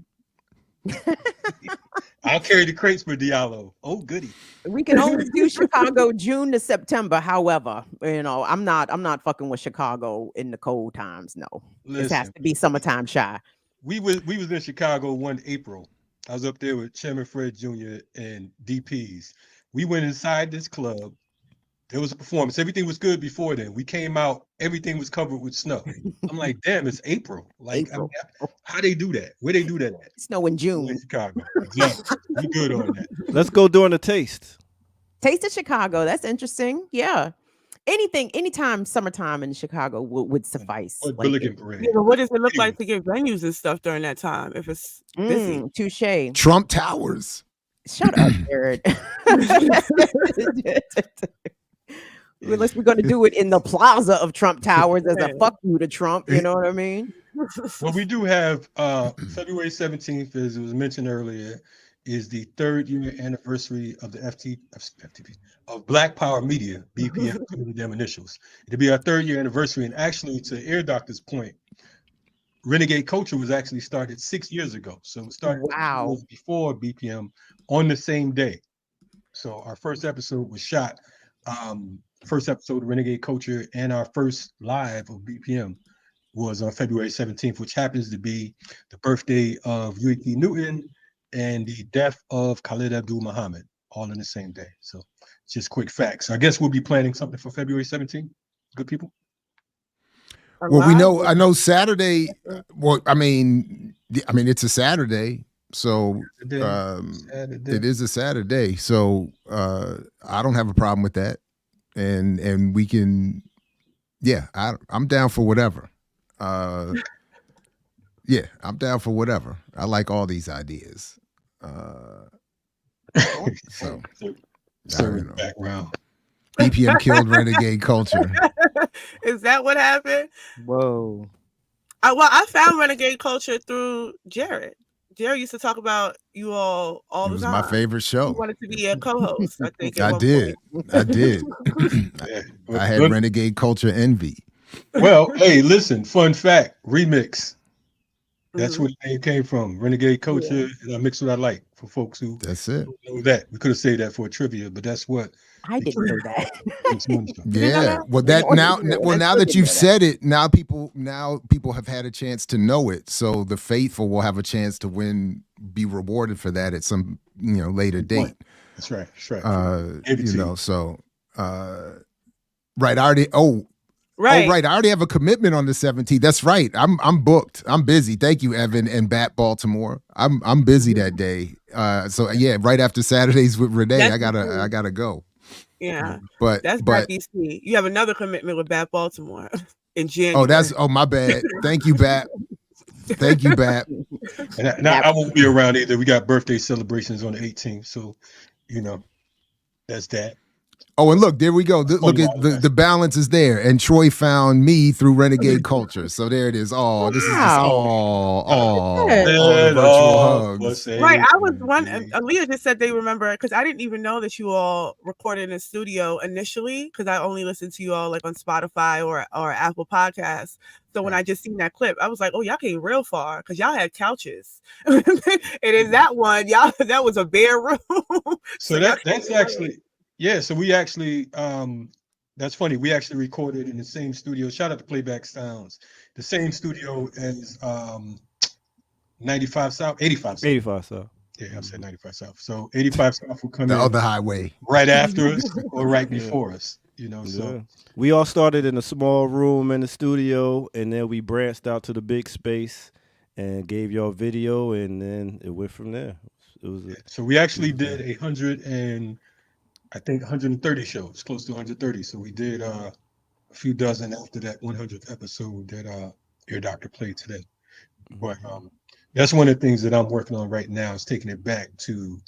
I'll carry the crates for Diallo. Oh, goody. We can only do Chicago June to September. However, I'm not fucking with Chicago in the cold times. No, this has to be summertime shy. We was in Chicago one April. I was up there with Chairman Fred Jr. and DPs. We went inside this club. There was a performance. Everything was good before then. We came out. Everything was covered with snow. I'm like, damn, it's April. Like, April. How they do that? Where they do that at? Snow in June. In Chicago. Exactly. We good on that. Let's go during the taste. Taste of Chicago. That's interesting. Yeah. Anytime summertime in Chicago would suffice. What does it look like to get venues and stuff during that time if it's busy? Touche. Trump Towers. Shut up, Jared. Unless we're going to do it in the plaza of Trump Towers as a fuck you to Trump, you know what I mean? Well, we do have February 17th, as it was mentioned earlier, is the 3rd year anniversary of the FTP of Black Power Media, BPM, them initials. It'll be our 3rd year anniversary, and actually, to Air Doctor's point, Renegade Culture was actually started 6 years ago. So it started 2 years before BPM on the same day. So our first episode was shot. First episode of Renegade Culture and our first live of BPM was on February 17th, which happens to be the birthday of U.E.T. Newton and the death of Khalid Abdul Muhammad, all in the same day. So just quick facts. I guess we'll be planning something for February 17th. Good people. Well, I know Saturday. Well, I mean, it's a Saturday, so it is a Saturday. So I don't have a problem with that, and we can, I'm down for whatever. I'm down for whatever. I like all these ideas. So background. BPM killed Renegade Culture. Is that what happened? Whoa. I found Renegade Culture through Jared. Jared used to talk about you all the time. It was my favorite show. You wanted to be a co-host, I think. I did. I had Renegade Culture envy. Well, hey, listen, fun fact, RemiX. That's where the name came from. Renegade Culture, and I mix what I like for folks who that's it. Know that. We could have saved that for a trivia, but that's what I didn't know that. Yeah. Well, now that you've said it, now people have had a chance to know it. So the faithful will have a chance to be rewarded for that at some later date. That's right. That's right. Right. I already. Right. Oh, right. I already have a commitment on the 17th. That's right. I'm booked. I'm busy. Thank you, Evan and Bat Baltimore. I'm busy that day. So right after Saturdays with Renee, I gotta go. Yeah. But that's BC. You have another commitment with Bat Baltimore in January. My bad. Thank you, Bat. Thank you, Bat. And I won't be around either. We got birthday celebrations on the 18th. So, that's that. Oh, and look, there we go. Look at the balance is there. And Troy found me through Renegade Culture. So there it is. Oh, this is just virtual hugs. Right. I was Aaliyah just said they remember because I didn't even know that you all recorded in a studio initially because I only listened to you all like on Spotify or Apple Podcasts. So when I just seen that clip, I was like, oh, y'all came real far because y'all had couches. And in that one, that was a bare room. So that's actually. Yeah, so we actually, that's funny. We actually recorded in the same studio. Shout out to Playback Sounds. The same studio as 85 South. Yeah, I said 95 South. So 85 South will come in. The other highway. Right after us or right before us, So we all started in a small room in the studio, and then we branched out to the big space and gave y'all video, and then it went from there. So we actually did 130 shows, close to 130. So we did a few dozen after that 100th episode that Air Doctor played today. But that's one of the things that I'm working on right now is taking it back to,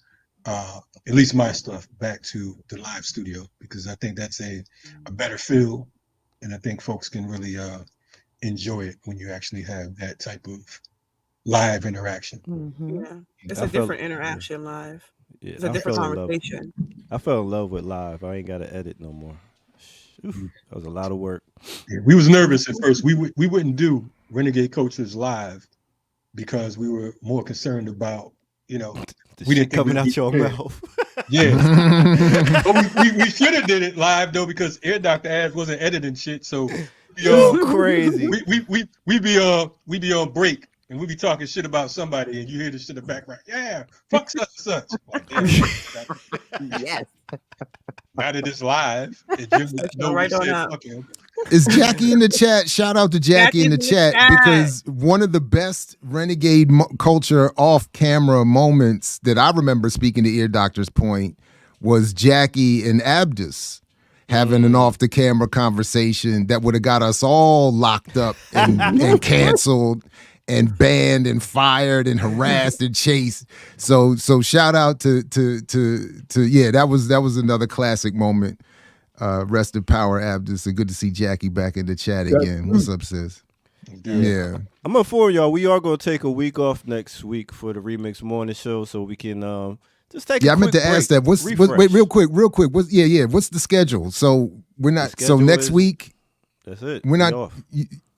at least my stuff, back to the live studio, because I think that's a better feel. And I think folks can really enjoy it when you actually have that type of live interaction. Mm-hmm. Yeah. It's a different interaction live. Yeah, it's a different conversation. I fell in love with live. I ain't got to edit no more. Oof, that was a lot of work. Yeah, we was nervous at first. We wouldn't do Renegade Cultures live because we were more concerned about, you know, we didn't coming out your mouth. Yeah. But we should have did it live though, because Air Dr. Ass wasn't editing shit. So crazy. We be on break and we be talking shit about somebody and you hear this shit in the background. Yeah, fuck such and such. Like, yes. Now that it's live, right on up. Is Jackie in the chat? Shout out to Jackie in the chat, because one of the best renegade culture off-camera moments that I remember, speaking to Ear Doctor's point, was Jackie and Abdus having an off-the-camera conversation that would have got us all locked up and canceled and banned and fired and harassed and chased. So shout out to yeah, that was another classic moment. Rest in power, Abdus, and good to see Jackie back in the chat again. What's up, sis? Yeah. I'm gonna inform y'all, we are gonna take a week off next week for the Remix Morning Show, so we can just take. Yeah, I meant to ask that. Wait, real quick. What's the schedule? So we're not. So next week. That's it. We're not. Off.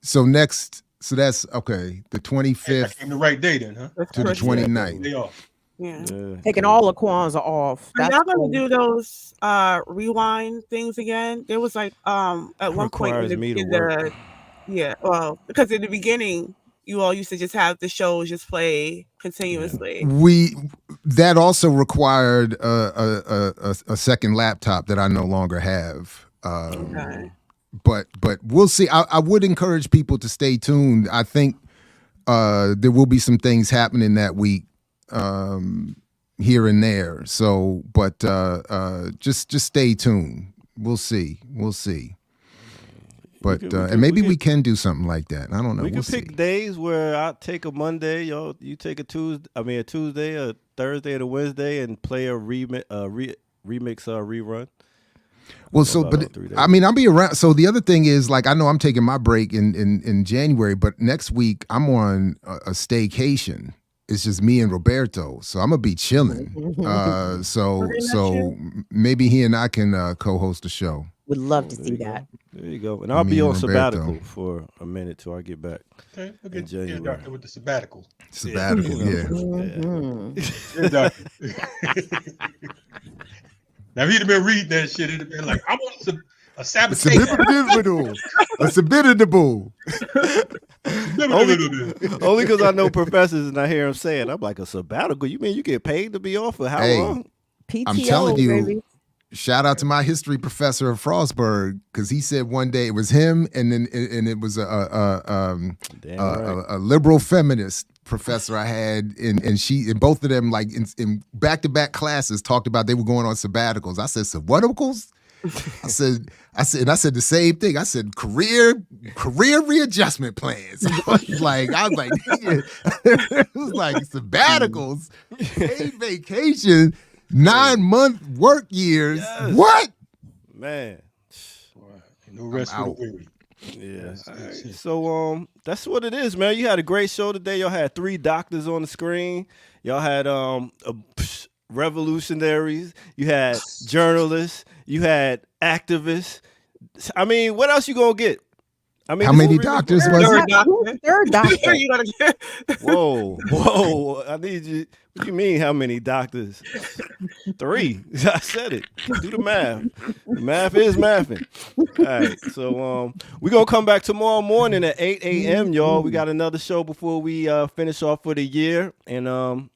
So next. So that's okay. The 25th. The right day then, huh? To the 29th. Day off. Yeah. Taking all the Kwanzaa off. Are y'all gonna do those rewind things again? There was like at one point because in the beginning you all used to just have the shows just play continuously. That also required a second laptop that I no longer have. Okay. But we'll see. I would encourage people to stay tuned. I think there will be some things happening that week. Here and there. So, but just stay tuned. We'll see. But and maybe we can do something like that. I don't know. We can pick days where I take a Monday, you take a Tuesday, a Thursday, and a Wednesday, and play a remix rerun. Well, I mean, I'll be around. So the other thing is, like, I know I'm taking my break in January, but next week I'm on a staycation. It's just me and Roberto, so I'm gonna be chilling. So maybe he and I can co-host the show. Would love to see that. There you go. And I'll be on sabbatical for a minute till I get back. Okay, we'll get January. Doctor with the sabbatical. Sabbatical, yeah. Now, if he'd have been reading that shit, it'd have been like, I want a sabbatical. A sabbatical. Only because I know professors and I hear them saying, I'm like, a sabbatical? You mean you get paid to be off for how long? PTO, I'm telling you, baby. Shout out to my history professor at Frostburg, because he said one day it was him, and it was a liberal feminist professor I had, and both of them, like in back-to-back classes, talked about they were going on sabbaticals. I said, sabbaticals? I said the same thing. I said career readjustment plans. I was like, it was like sabbaticals, paid vacation, 9-month work years. Yes. What? Man. No rest for the weary. Yeah. Right. So that's what it is, man. You had a great show today. Y'all had 3 doctors on the screen. Y'all had revolutionaries. You had journalists. You had activists. I mean, what else you gonna get? I mean, how many doctors was it? Third doctor. Whoa! I need you. What do you mean? How many doctors? 3. I said it. Do the math. The math is mathing. All right. So we're gonna come back tomorrow morning at 8 a.m. Y'all. We got another show before we finish off for the year, and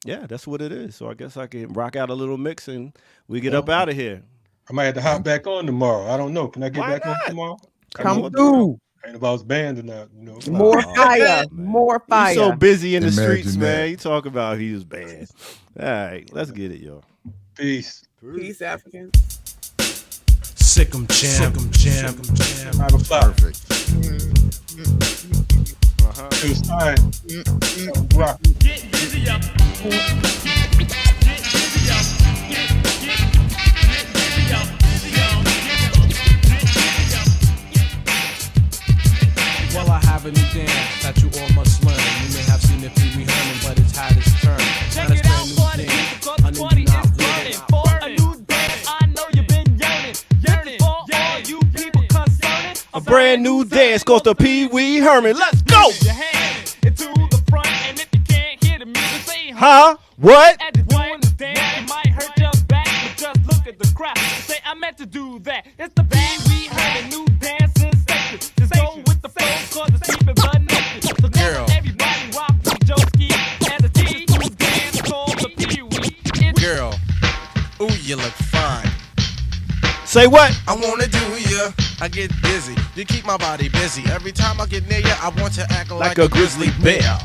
yeah, that's what it is. So I guess I can rock out a little mix and we get up out of here. I might have to hop back on tomorrow. I don't know. Can I get back on tomorrow? Come through. Ain't about band or not, you know. More fire. More fire. He's so busy in the streets, man. You talk about he was banned. All right, let's get it, y'all. Peace. Peace, Africans. Sick 'em champ. Have a flower. Perfect. It was time. Rock. Get busy up. Well, I have a new dance that you all must learn. You may have seen it Pee Wee Herman, but it's had its turn. Check it out, party people, cause the party is burning. For a new dance, I know you've been yearning. For all you people concerning. A brand new dance called the Pee Wee Herman. Let's go! Your hand into the front, and if you can't hear the music, say huh? What? At the doing the dance, it might hurt your back, but just look at the crowd. Say I meant to do that. It's the band we heard a new dance sensation. Just go with the flow, cause it's keeping blood naked. So girl, everybody rock with Joski and the T who's dance called the Pee-wee. Girl, ooh, you look fine. Say what? I wanna do ya. I get busy. You keep my body busy. Every time I get near ya, I want to act like a grizzly bear.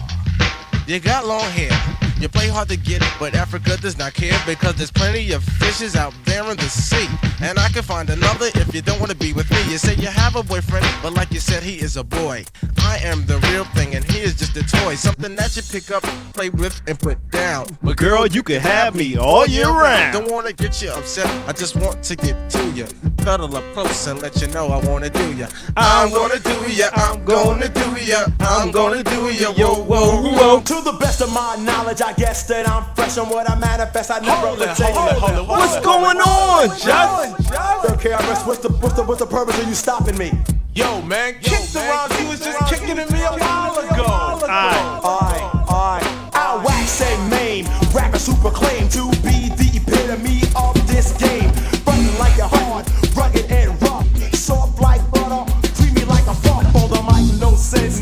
You got long hair. You play hard to get, but Africa does not care because there's plenty of fishes out there in the sea. And I can find another if you don't want to be with me. You say you have a boyfriend, but like you said, he is a boy. I am the real thing, and he is just a toy. Something that you pick up, play with, and put down. But girl, you can have me all year round. Don't want to get you upset, I just want to get to you. Cuddle up close and let you know I want to do ya. I'm gonna do ya, I'm gonna do ya, I'm gonna do ya, whoa, whoa, whoa. To the best of my knowledge, I guess that I'm fresh on what I manifest. I never Hold it. What's going on, Josh? Okay, what's the purpose of you stopping me? Yo, man, kick the rhymes you was just kicking at me a while ago. Alright. I'll wax say maim, rapper super claim to be the epitome of this game. Running like a hard, rugged and rough, soft like butter, creamy like a funk on the mic. No sense,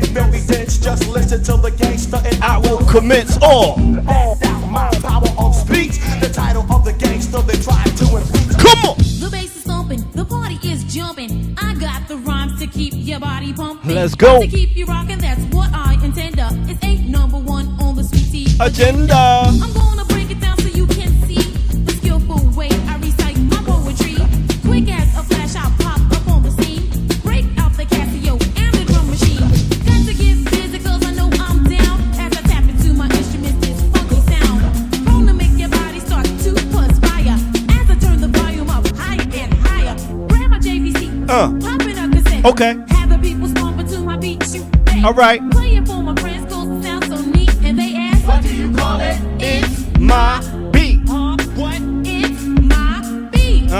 very dense. Just listen to the gangster and I will commence all. My power of speech, the title of the gangster they try to impeach. Come on. The bass is thumping, the party is jumping. I got the rhymes to keep your body pumping. Let's go. To keep you rocking, that's what I intend. It's ain't number one on the sweet tea agenda. I'm gonna break it down so you can see the skillful way I recite my poetry. Quick as a flash, I pop up on the scene. Break out the Casio and the drum machine. Got to get busy cause I know I'm down. As I tap into my instruments, this funky sound. Prone to make your body start to perspire. As I turn the volume up higher and higher. Grab my JVC, pop in a cassette. Okay. Have the people stomping to my beat. All right. Play it for my friends cause it sounds so neat. And they ask, what do you call it? It's my beat. What? It's my beat.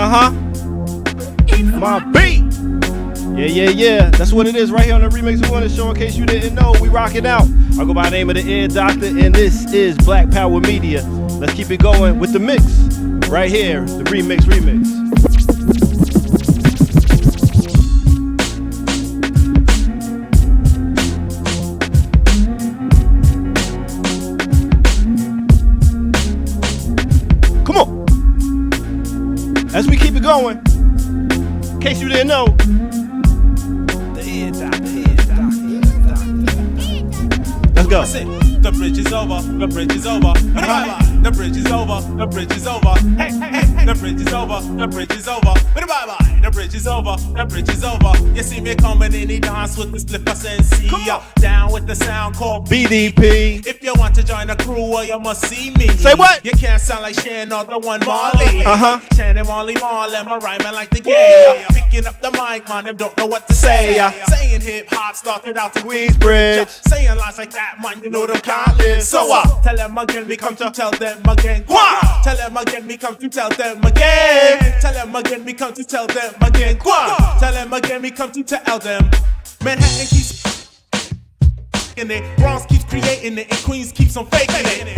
It's my beat. Yeah. That's what it is right here on the Remix Morning Show. In case you didn't know, we rocking out. I go by the name of the Ear Doctor, and this is Black Power Media. Let's keep it going with the mix right here, the Remix. Come on. As we keep it going, in case you didn't know, the Ear Doctor. Let's go. The bridge is over, the bridge is over. Bye-bye. The bridge is over, the bridge is over. Hey, the bridge is over, the bridge is over. Bye-bye. The bridge is over, the bridge is over. You see me coming in, he dance with the slipper sensi. Down with the sound called BDP. If you want to join the crew, well, you must see me. Say what? You can't sound like Shan or the one Marley. Shannon Marley Marley, my rhyming like the game. Picking up the mic, man, them don't know what to say. Saying hip hop started out to Queensbridge. Saying lines like that, man, you know them can't live. So tell them again, we come to tell them again. Tell them again, we come to tell them again. Tell them again, we come to tell them again. Tell them again, we come to tell them. Manhattan keeps in it, Bronx keeps creating it, and Queens keeps on faking it.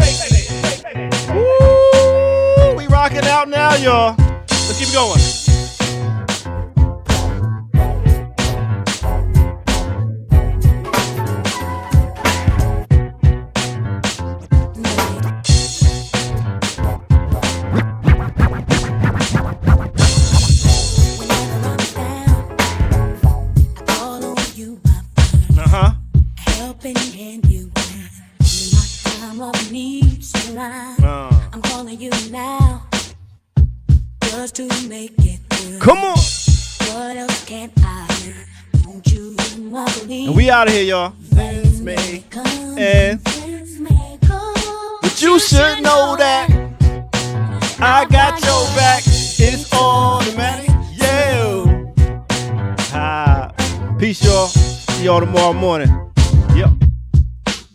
Woo, we rocking out now, y'all. Let's keep it going. I'm calling you now just to make it through. Come on. What else can I do? Won't you believe? And we out of here, y'all. And but you should know that I got your back. It's automatic. Yeah. Peace, y'all. See y'all tomorrow morning.